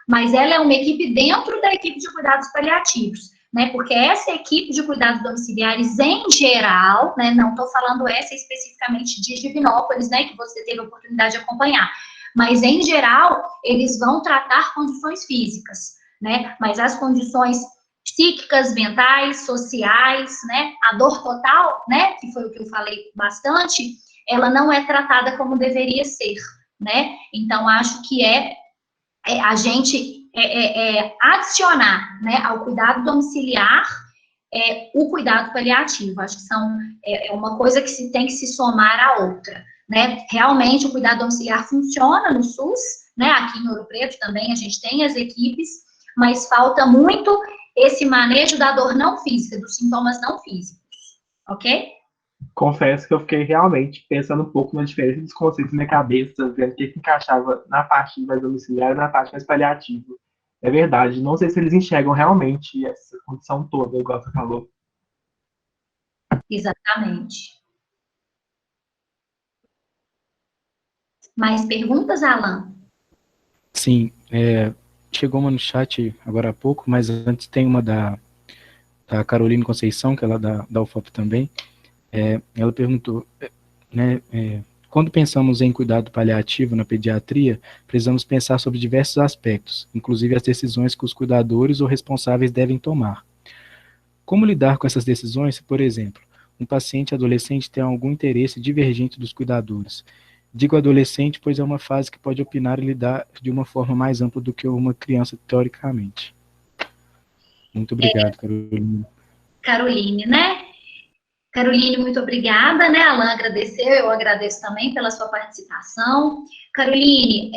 mas ela é uma equipe dentro da equipe de cuidados paliativos, né, porque essa equipe de cuidados domiciliares, em geral, né, não estou falando essa especificamente de Divinópolis, né, que você teve a oportunidade de acompanhar, mas, em geral, eles vão tratar condições físicas, né, mas as condições psíquicas, mentais, sociais, né, a dor total, né, que foi o que eu falei bastante, ela não é tratada como deveria ser, né, então, acho que a gente adicionar, né, ao cuidado domiciliar o cuidado paliativo. Acho que é uma coisa que tem que se somar à outra, né? Realmente o cuidado domiciliar funciona no SUS, né? Aqui em Ouro Preto também a gente tem as equipes, mas falta muito esse manejo da dor não física, dos sintomas não físicos, ok? Confesso que eu fiquei realmente pensando um pouco na diferença dos conceitos na minha cabeça, vendo o que encaixava na parte mais domiciliar e na parte mais paliativa. É verdade, não sei se eles enxergam realmente essa condição toda, igual você falou. Exatamente. Mais perguntas, Alan? Sim, chegou uma no chat agora há pouco, mas antes tem uma da Caroline Conceição, que é lá da UFOP também. Ela perguntou, né, quando pensamos em cuidado paliativo na pediatria, precisamos pensar sobre diversos aspectos, inclusive as decisões que os cuidadores ou responsáveis devem tomar. Como lidar com essas decisões se, por exemplo, um paciente adolescente tem algum interesse divergente dos cuidadores? Digo adolescente, pois é uma fase que pode opinar e lidar de uma forma mais ampla do que uma criança, teoricamente. Muito obrigado, Caroline. Caroline, né? Caroline, muito obrigada, né? Alan agradeceu, eu agradeço também pela sua participação. Caroline,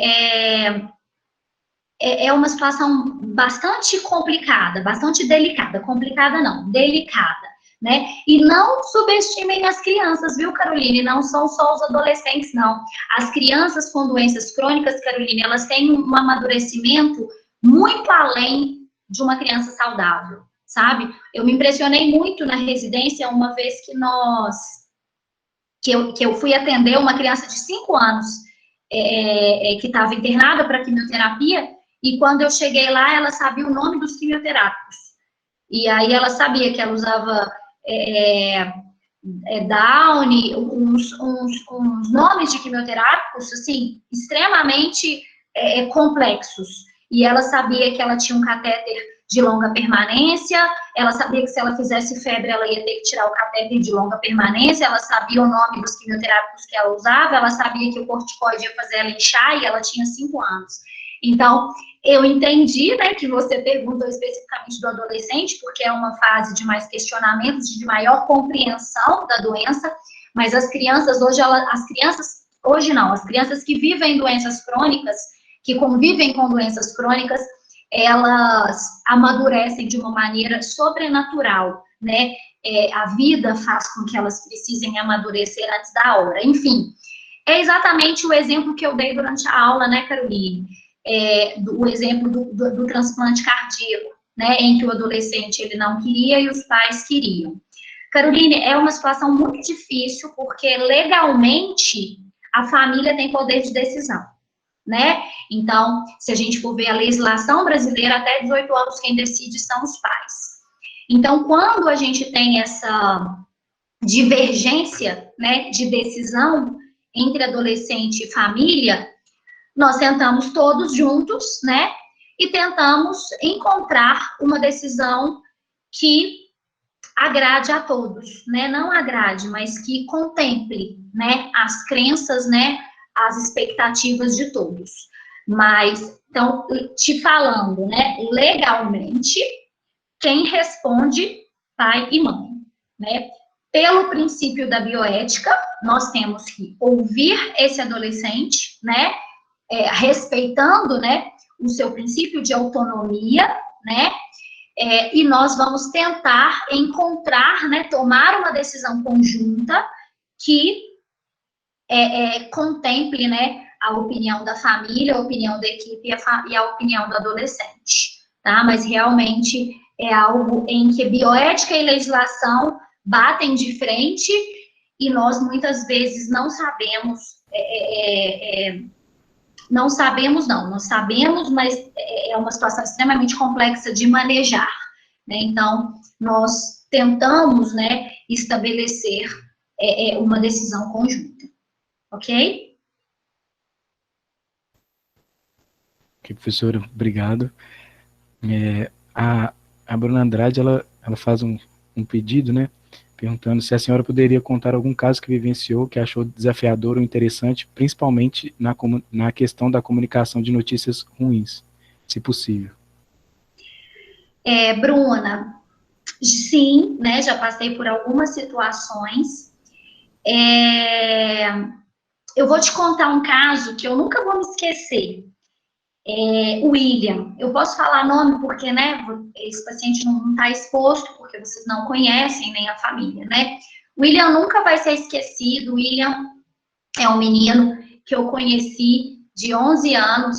é uma situação bastante complicada, bastante delicada. Complicada não, delicada, né? E não subestimem as crianças, viu, Caroline? Não são só os adolescentes, não. As crianças com doenças crônicas, Caroline, elas têm um amadurecimento muito além de uma criança saudável, sabe? Eu me impressionei muito na residência uma vez que eu fui atender uma criança de 5 anos que estava internada para quimioterapia, e quando eu cheguei lá, ela sabia o nome dos quimioterápicos. E aí ela sabia que ela usava Downy, uns nomes de quimioterápicos, assim, extremamente complexos. E ela sabia que ela tinha um catéter de longa permanência, ela sabia que se ela fizesse febre, ela ia ter que tirar o catéter de longa permanência, ela sabia o nome dos quimioterápicos que ela usava, ela sabia que o corticoide ia fazer ela inchar, e ela tinha 5 anos. Então, eu entendi, né, que você perguntou especificamente do adolescente, porque é uma fase de mais questionamentos, de maior compreensão da doença, mas as crianças hoje, as crianças que vivem doenças crônicas, que convivem com doenças crônicas, elas amadurecem de uma maneira sobrenatural, né? A vida faz com que elas precisem amadurecer antes da hora. Enfim, é exatamente o exemplo que eu dei durante a aula, né, Caroline? O exemplo do transplante cardíaco, né, em que o adolescente ele não queria e os pais queriam. Caroline, é uma situação muito difícil, porque legalmente a família tem poder de decisão, né? Então, se a gente for ver a legislação brasileira, até 18 anos quem decide são os pais. Então, quando a gente tem essa divergência, né, de decisão entre adolescente e família, nós sentamos todos juntos, né, e tentamos encontrar uma decisão que agrade a todos, né, não agrade, mas que contemple, né, as crenças, né, as expectativas de todos. Mas, então, te falando, né, legalmente, quem responde, pai e mãe, né? Pelo princípio da bioética, nós temos que ouvir esse adolescente, né, respeitando, né, o seu princípio de autonomia, né, e nós vamos tentar encontrar, né, tomar uma decisão conjunta que contemple, né, a opinião da família, a opinião da equipe e a opinião do adolescente, tá? Mas realmente é algo em que bioética e legislação batem de frente e nós muitas vezes não sabemos, nós sabemos, mas é uma situação extremamente complexa de manejar, né? Então, nós tentamos, né, estabelecer uma decisão conjunta, ok? Ok, professora, obrigado. A Bruna Andrade, ela faz um pedido, né, perguntando se a senhora poderia contar algum caso que vivenciou, que achou desafiador ou interessante, principalmente na questão da comunicação de notícias ruins, se possível. Bruna, sim, né, já passei por algumas situações. Eu vou te contar um caso que eu nunca vou me esquecer. O William, eu posso falar nome porque, né, esse paciente não está exposto, porque vocês não conhecem, nem a família, né? O William nunca vai ser esquecido. O William é um menino que eu conheci de 11 anos,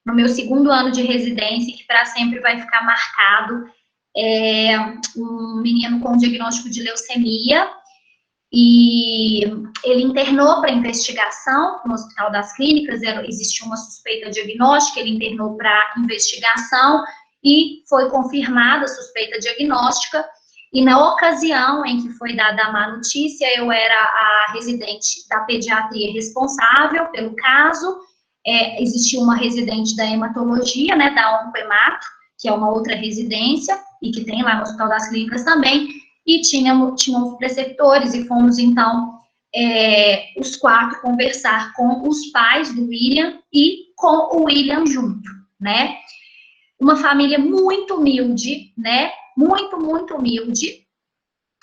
no meu segundo ano de residência, que para sempre vai ficar marcado. Um menino com diagnóstico de leucemia, e ele internou para investigação no Hospital das Clínicas, existia uma suspeita diagnóstica, ele internou para investigação e foi confirmada a suspeita diagnóstica, e na ocasião em que foi dada a má notícia, eu era a residente da pediatria responsável pelo caso, existia uma residente da hematologia, né, da Oncohemato, que é uma outra residência, e que tem lá no Hospital das Clínicas também, e tínhamos preceptores, e fomos, então, os 4 conversar com os pais do William e com o William junto, né? Uma família muito humilde, né? Muito, muito humilde.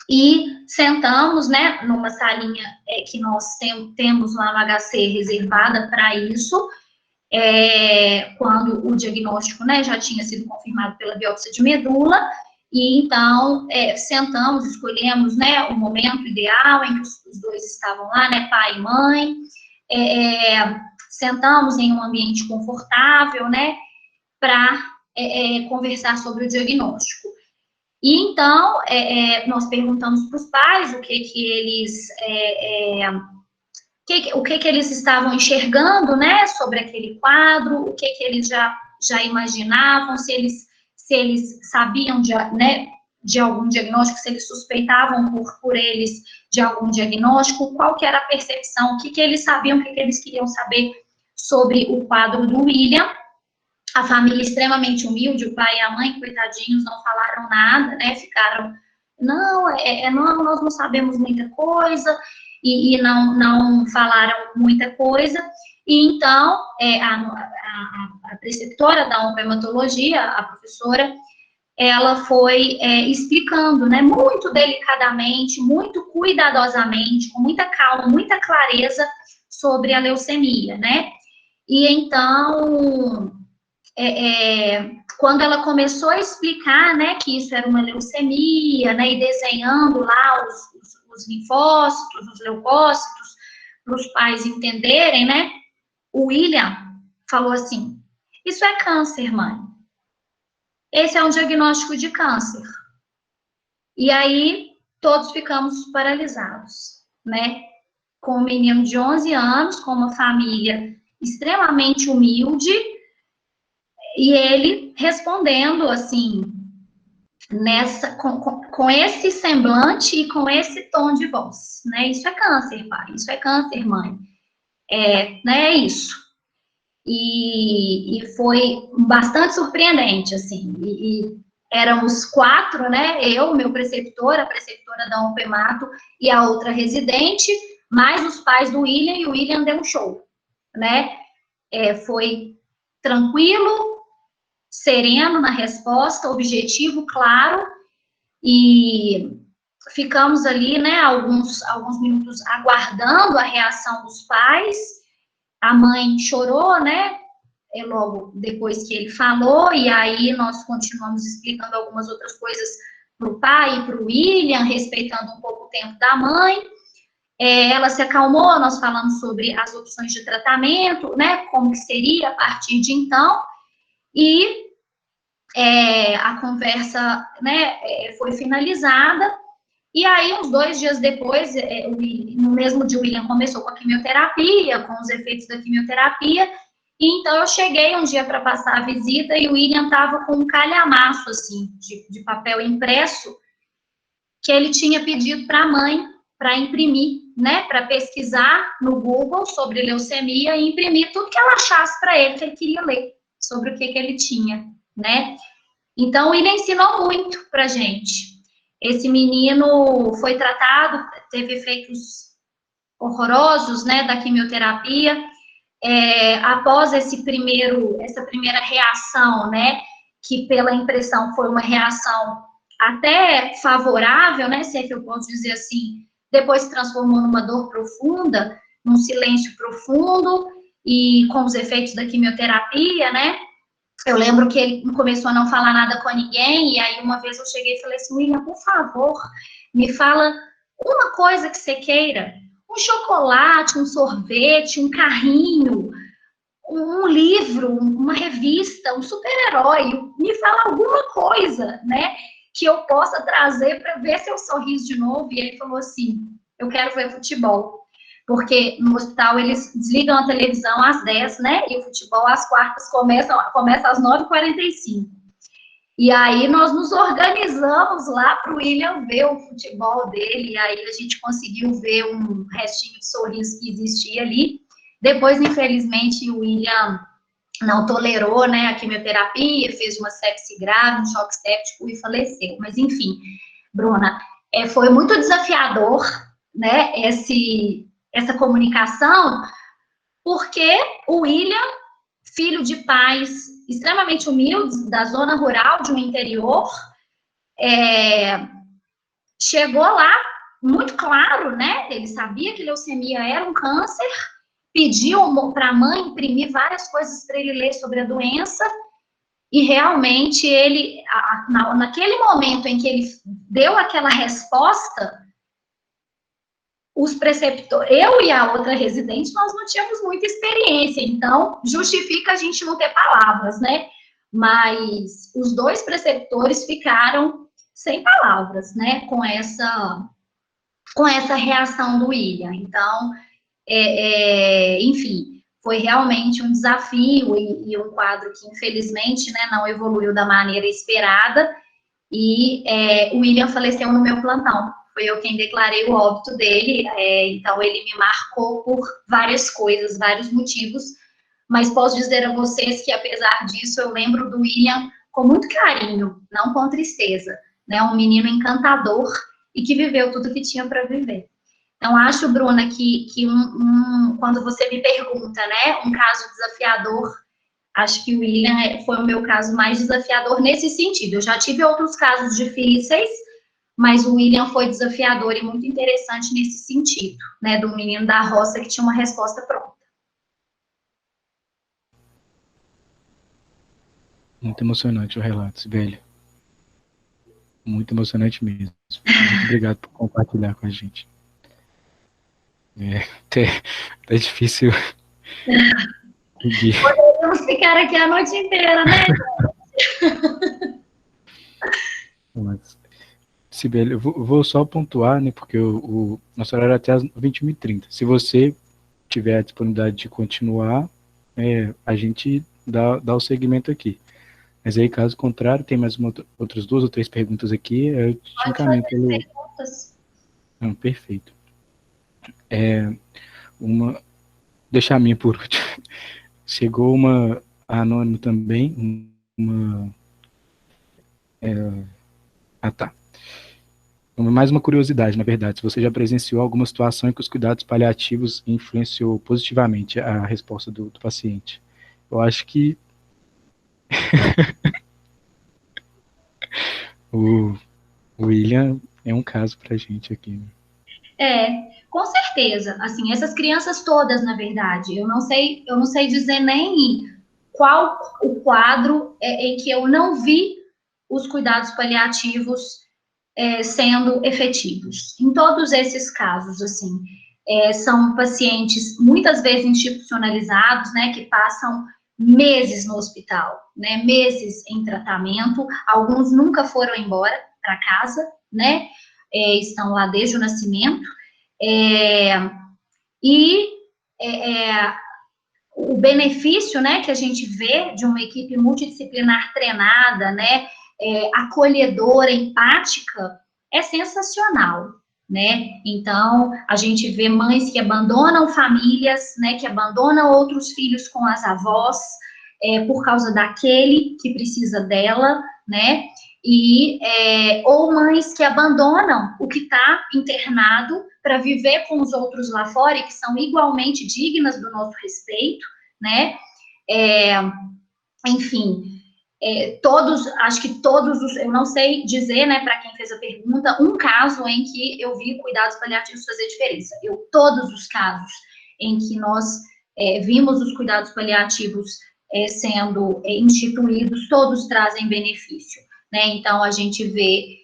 E sentamos, né, numa salinha que nós temos lá no HC reservada para isso, quando o diagnóstico, né, já tinha sido confirmado pela biópsia de medula. E então, sentamos, escolhemos, né, o momento ideal em que os dois estavam lá, né, pai e mãe, sentamos em um ambiente confortável, né, para conversar sobre o diagnóstico. E então, nós perguntamos para os pais o que eles eles estavam enxergando, né, sobre aquele quadro, o que eles já imaginavam, se eles sabiam de algum diagnóstico, se eles suspeitavam por eles de algum diagnóstico, qual que era a percepção, o que eles sabiam, o que eles queriam saber sobre o quadro do William. A família extremamente humilde, o pai e a mãe, coitadinhos, não falaram nada, né, ficaram, não, nós não sabemos muita coisa, e não falaram muita coisa. E então, a preceptora da oncohematologia, a professora, ela foi explicando, né, muito delicadamente, muito cuidadosamente, com muita calma, muita clareza sobre a leucemia, né? E então, quando ela começou a explicar, né, que isso era uma leucemia, né, e desenhando lá os linfócitos, os leucócitos, para os pais entenderem, né, o William falou assim: isso é câncer, mãe. esse é um diagnóstico de câncer. E aí, todos ficamos paralisados, né? Com um menino de 11 anos, com uma família extremamente humilde, e ele respondendo, assim, com esse semblante e com esse tom de voz, né? Isso é câncer, pai, isso é câncer, mãe. É isso. E foi bastante surpreendente, assim, e éramos 4, né, eu, meu preceptor, a preceptora da UNPEMATO e a outra residente, mais os pais do William, e o William deu um show, né, foi tranquilo, sereno na resposta, objetivo claro, e ficamos ali, né, alguns minutos aguardando a reação dos pais. A mãe chorou, né, logo depois que ele falou, e aí nós continuamos explicando algumas outras coisas para o pai e para o William, respeitando um pouco o tempo da mãe. Ela se acalmou, nós falamos sobre as opções de tratamento, né, como que seria a partir de então, e a conversa, né, foi finalizada. E aí, uns 2 dias depois, no mesmo dia, o William começou com a quimioterapia, com os efeitos da quimioterapia. E então, eu cheguei um dia para passar a visita e o William estava com um calhamaço, assim, de papel impresso, que ele tinha pedido para a mãe para imprimir, né, para pesquisar no Google sobre leucemia e imprimir tudo que ela achasse para ele, que ele queria ler, sobre o que ele tinha, né. Então, o William ensinou muito para a gente. Esse menino foi tratado, teve efeitos horrorosos, né, da quimioterapia. Após essa primeira reação, né, que pela impressão foi uma reação até favorável, né, se é que eu posso dizer assim, depois se transformou numa dor profunda, num silêncio profundo, e com os efeitos da quimioterapia, né. Eu lembro que ele começou a não falar nada com ninguém, e aí uma vez eu cheguei e falei assim, William, por favor, me fala uma coisa que você queira, um chocolate, um sorvete, um carrinho, um livro, uma revista, um super-herói, me fala alguma coisa, né, que eu possa trazer para ver seu sorriso de novo. E ele falou assim, eu quero ver futebol. Porque no hospital eles desligam a televisão às 10, né? E o futebol às quartas começa às 9h45. E aí nós nos organizamos lá para o William ver o futebol dele, e aí a gente conseguiu ver um restinho de sorriso que existia ali. Depois, infelizmente, o William não tolerou, né, a quimioterapia, fez uma sepse grave, um choque séptico e faleceu. Mas, enfim, Bruna, foi muito desafiador, né, essa comunicação, porque o William, filho de pais extremamente humildes, da zona rural, de um interior, chegou lá muito claro, né? Ele sabia que leucemia era um câncer, pediu para a mãe imprimir várias coisas para ele ler sobre a doença, e realmente ele, naquele momento em que ele deu aquela resposta, os preceptores, eu e a outra residente, nós não tínhamos muita experiência, então justifica a gente não ter palavras, né? Mas os 2 preceptores ficaram sem palavras, né? Com essa reação do William. Então, enfim, foi realmente um desafio e um quadro que, infelizmente, né, não evoluiu da maneira esperada, e o William faleceu no meu plantão. Foi eu quem declarei o óbito dele, então ele me marcou por várias coisas, vários motivos, mas posso dizer a vocês que, apesar disso, eu lembro do William com muito carinho, não com tristeza, né? Um menino encantador e que viveu tudo que tinha para viver. Então, acho, Bruna, que quando você me pergunta, né, um caso desafiador, acho que o William foi o meu caso mais desafiador nesse sentido. Eu já tive outros casos difíceis, mas o William foi desafiador e muito interessante nesse sentido, né, do menino da roça que tinha uma resposta pronta. Muito emocionante o relato, Sibeli. Muito emocionante mesmo. Muito obrigado por compartilhar com a gente. Até difícil. Poderíamos ficar aqui a noite inteira, né? Sibeli, eu vou só pontuar, né, porque o nosso horário é até às 21h30. Se você tiver a disponibilidade de continuar, a gente dá o segmento aqui. Mas aí, caso contrário, tem mais outras 2 ou 3 perguntas aqui, eu te Pode encaminho fazer pelo... perguntas. Não, perfeito. Deixar a minha por último. Chegou uma anônimo também, tá. Mais uma curiosidade, na verdade, se você já presenciou alguma situação em que os cuidados paliativos influenciou positivamente a resposta do paciente. Eu acho que o William é um caso pra gente aqui, né? Com certeza. Assim, essas crianças todas, na verdade, eu não sei dizer nem qual o quadro em que eu não vi os cuidados paliativos sendo efetivos. Em todos esses casos, assim, são pacientes muitas vezes institucionalizados, né, que passam meses no hospital, né, meses em tratamento, alguns nunca foram embora para casa, né, estão lá desde o nascimento, e o benefício, né, que a gente vê de uma equipe multidisciplinar treinada, né, acolhedora, empática, é sensacional, né? Então, a gente vê mães que abandonam famílias, né, que abandonam outros filhos com as avós, por causa daquele que precisa dela, né? Ou mães que abandonam o que está internado para viver com os outros lá fora e que são igualmente dignas do nosso respeito, né? Enfim, acho que todos eu não sei dizer, né, para quem fez a pergunta, um caso em que eu vi cuidados paliativos fazer diferença. Todos os casos em que nós vimos os cuidados paliativos sendo instituídos, todos trazem benefício, né? Então, a gente vê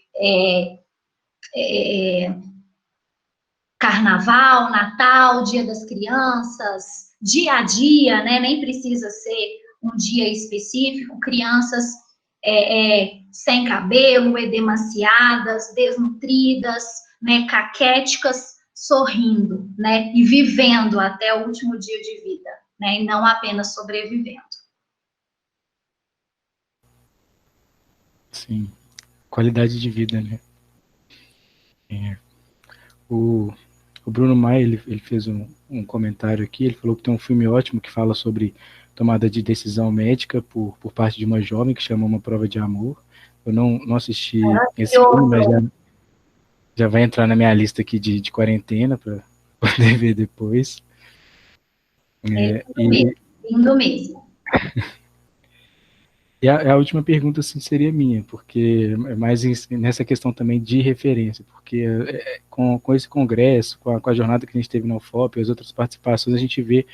Carnaval, Natal, Dia das Crianças, dia a dia, né? Nem precisa ser um dia específico, crianças sem cabelo, edemaciadas, desnutridas, né? Caquéticas, sorrindo, né? E vivendo até o último dia de vida, né? E não apenas sobrevivendo. Sim, qualidade de vida, né? O Bruno Maia, ele fez um comentário aqui, ele falou que tem um filme ótimo que fala sobre tomada de decisão médica por parte de uma jovem que chama Uma Prova de Amor. Eu não assisti esse filme, mas já vai entrar na minha lista aqui de quarentena para poder ver depois. Lindo mesmo. E a última pergunta assim, seria minha, porque é mais nessa questão também de referência, porque com esse congresso, com a jornada que a gente teve na UFOP e as outras participações, a gente vê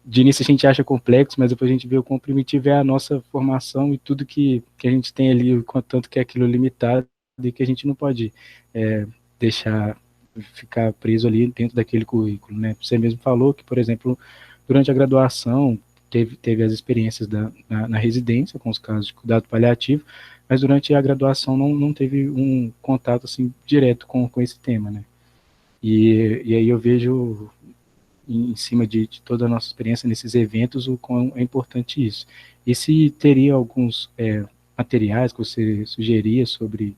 de início a gente acha complexo, mas depois a gente vê o quão primitivo é a nossa formação e tudo que a gente tem ali, contanto que é aquilo limitado e que a gente não pode deixar ficar preso ali dentro daquele currículo, né? Você mesmo falou que, por exemplo, durante a graduação, teve as experiências na residência, com os casos de cuidado paliativo, mas durante a graduação não teve um contato assim, direto com esse tema, né? E aí eu vejo, em cima de toda a nossa experiência nesses eventos, o quão é importante isso. E se teria alguns materiais que você sugeria sobre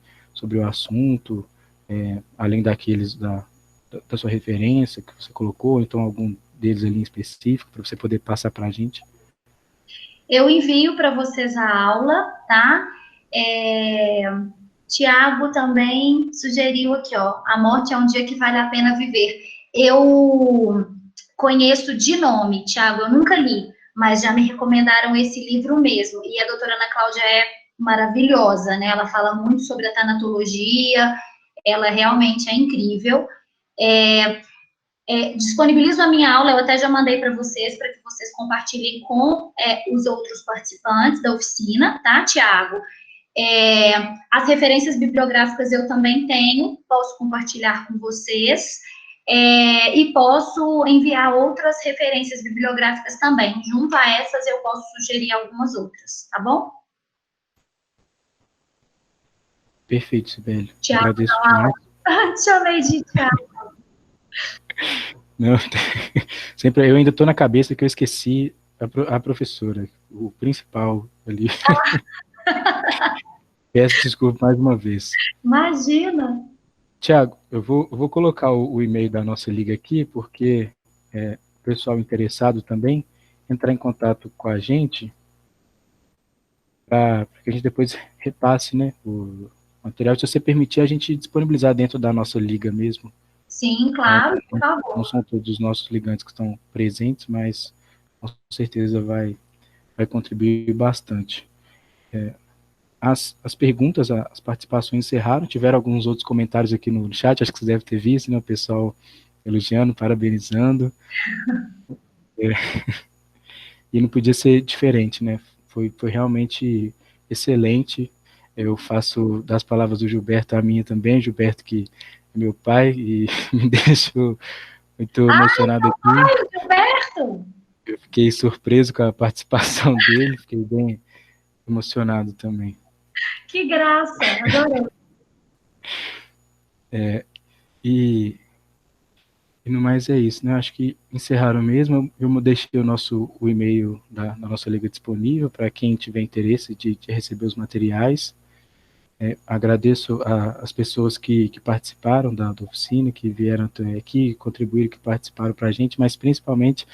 o assunto, além daqueles da sua referência que você colocou, então algum deles ali em específico, para você poder passar para a gente? Eu envio para vocês a aula, tá? Tiago também sugeriu aqui, ó, A Morte é um Dia que Vale a Pena Viver. Eu conheço de nome, Tiago, eu nunca li, mas já me recomendaram esse livro mesmo. E a doutora Ana Cláudia é maravilhosa, né? Ela fala muito sobre a tanatologia, ela realmente é incrível. Disponibilizo a minha aula, eu até já mandei para vocês vocês compartilhem com os outros participantes da oficina, tá, Tiago? As referências bibliográficas eu também tenho, posso compartilhar com vocês, e posso enviar outras referências bibliográficas também. Junto a essas, eu posso sugerir algumas outras, tá bom? Perfeito, Sibeli. Tiago, Agradeço demais. te chamei de Tiago. Não, sempre eu ainda estou na cabeça que eu esqueci a professora, o principal ali. Peço desculpa mais uma vez. Imagina. Tiago, eu vou colocar o e-mail da nossa liga aqui, porque o pessoal interessado também entrar em contato com a gente, para que a gente depois repasse, né, o material. Se você permitir, a gente disponibilizar dentro da nossa liga mesmo. Sim, claro, por favor. Não são todos os nossos ligantes que estão presentes, mas com certeza vai contribuir bastante. As perguntas, as participações encerraram, tiveram alguns outros comentários aqui no chat, acho que você deve ter visto, né, o pessoal elogiando, parabenizando. E não podia ser diferente, né? Foi realmente excelente. Eu faço das palavras do Gilberto a minha também, Gilberto que é meu pai e me deixou muito emocionado aqui. Ai, Gilberto! Eu fiquei surpreso com a participação dele, fiquei bem emocionado também. Que graça, adorei. E no mais é isso, né? Acho que encerraram mesmo. Eu deixei o e-mail da nossa liga disponível para quem tiver interesse de receber os materiais. Agradeço as pessoas que participaram da oficina, que vieram até aqui, contribuíram, que participaram para a gente, mas principalmente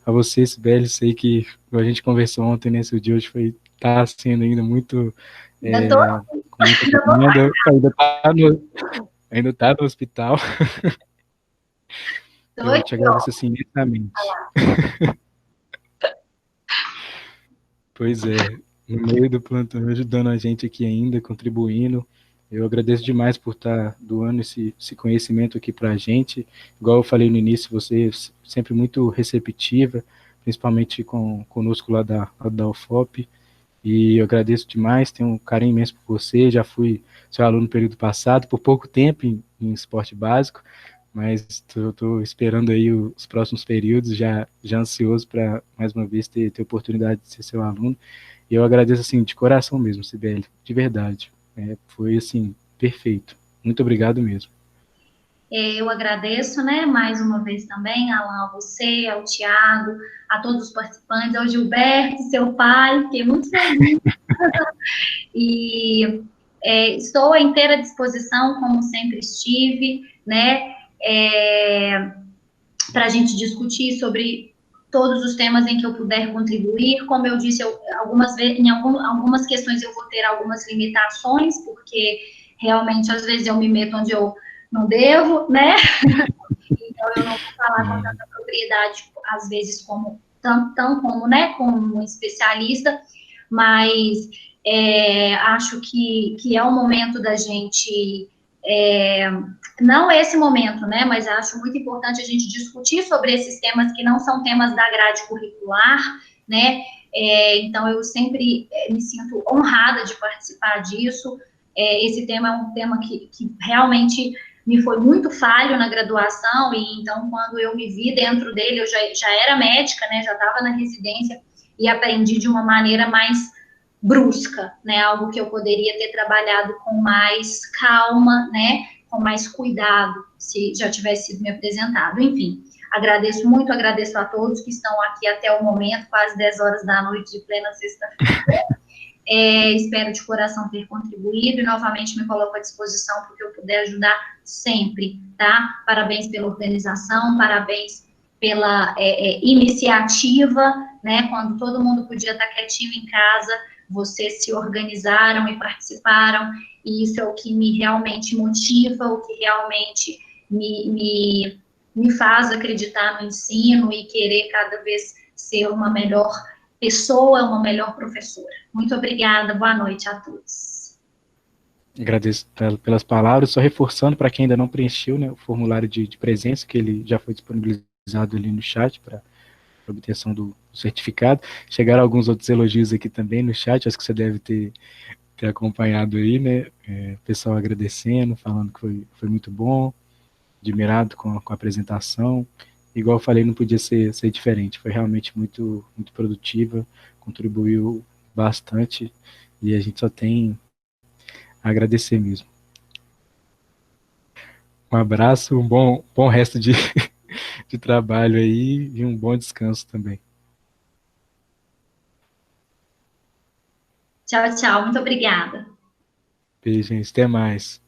a você, Sibeli. Sei que a gente conversou ontem, nesse dia hoje está sendo ainda muito... com muita demanda, ainda está no hospital. Eu te agradeço assim imensamente. Pois é, no meio do plantão, ajudando a gente aqui ainda, contribuindo. Eu agradeço demais por estar doando esse conhecimento aqui para a gente. Igual eu falei no início, você é sempre muito receptiva, principalmente conosco lá da UFOP. E eu agradeço demais, tenho um carinho imenso por você. Já fui seu aluno no período passado, por pouco tempo em esporte básico, mas estou esperando aí os próximos períodos, já ansioso para, mais uma vez, ter oportunidade de ser seu aluno. E eu agradeço, assim, de coração mesmo, Sibeli, de verdade. Foi, assim, perfeito. Muito obrigado mesmo. Eu agradeço, né, mais uma vez também, Alan, a você, ao Tiago, a todos os participantes, ao Gilberto, seu pai, fiquei muito feliz. E estou à inteira disposição, como sempre estive, né, para a gente discutir sobre todos os temas em que eu puder contribuir. Como eu disse, algumas questões eu vou ter algumas limitações, porque realmente, às vezes, eu me meto onde eu não devo, né? Então, eu não vou falar com tanta propriedade, às vezes, como um especialista, mas acho que é o momento da gente... não esse momento, né, mas acho muito importante a gente discutir sobre esses temas que não são temas da grade curricular, né, então eu sempre me sinto honrada de participar disso. Esse tema é um tema que realmente me foi muito falho na graduação, e então quando eu me vi dentro dele, eu já era médica, né, já estava na residência, e aprendi de uma maneira mais brusca, né, algo que eu poderia ter trabalhado com mais calma, né, com mais cuidado, se já tivesse sido me apresentado. Enfim, agradeço muito, agradeço a todos que estão aqui até o momento, quase 10 horas da noite de plena sexta-feira. Espero de coração ter contribuído e novamente me coloco à disposição para o que eu puder ajudar sempre, tá? Parabéns pela organização, parabéns pela iniciativa, né? Quando todo mundo podia estar quietinho em casa, vocês se organizaram e participaram, e isso é o que me realmente motiva, o que realmente me faz acreditar no ensino e querer cada vez ser uma melhor pessoa, uma melhor professora. Muito obrigada, boa noite a todos. Agradeço pelas palavras, só reforçando para quem ainda não preencheu, né, o formulário de presença, que ele já foi disponibilizado ali no chat para obtenção do certificado. Chegaram alguns outros elogios aqui também no chat, acho que você deve ter acompanhado aí, né, pessoal agradecendo, falando que foi muito bom, admirado com a apresentação. Igual eu falei, não podia ser diferente, foi realmente muito, muito produtiva, contribuiu bastante, e a gente só tem agradecer mesmo. Um abraço, um bom resto de, de trabalho aí e um bom descanso também. Tchau, tchau. Muito obrigada. Beijo, gente. Até mais.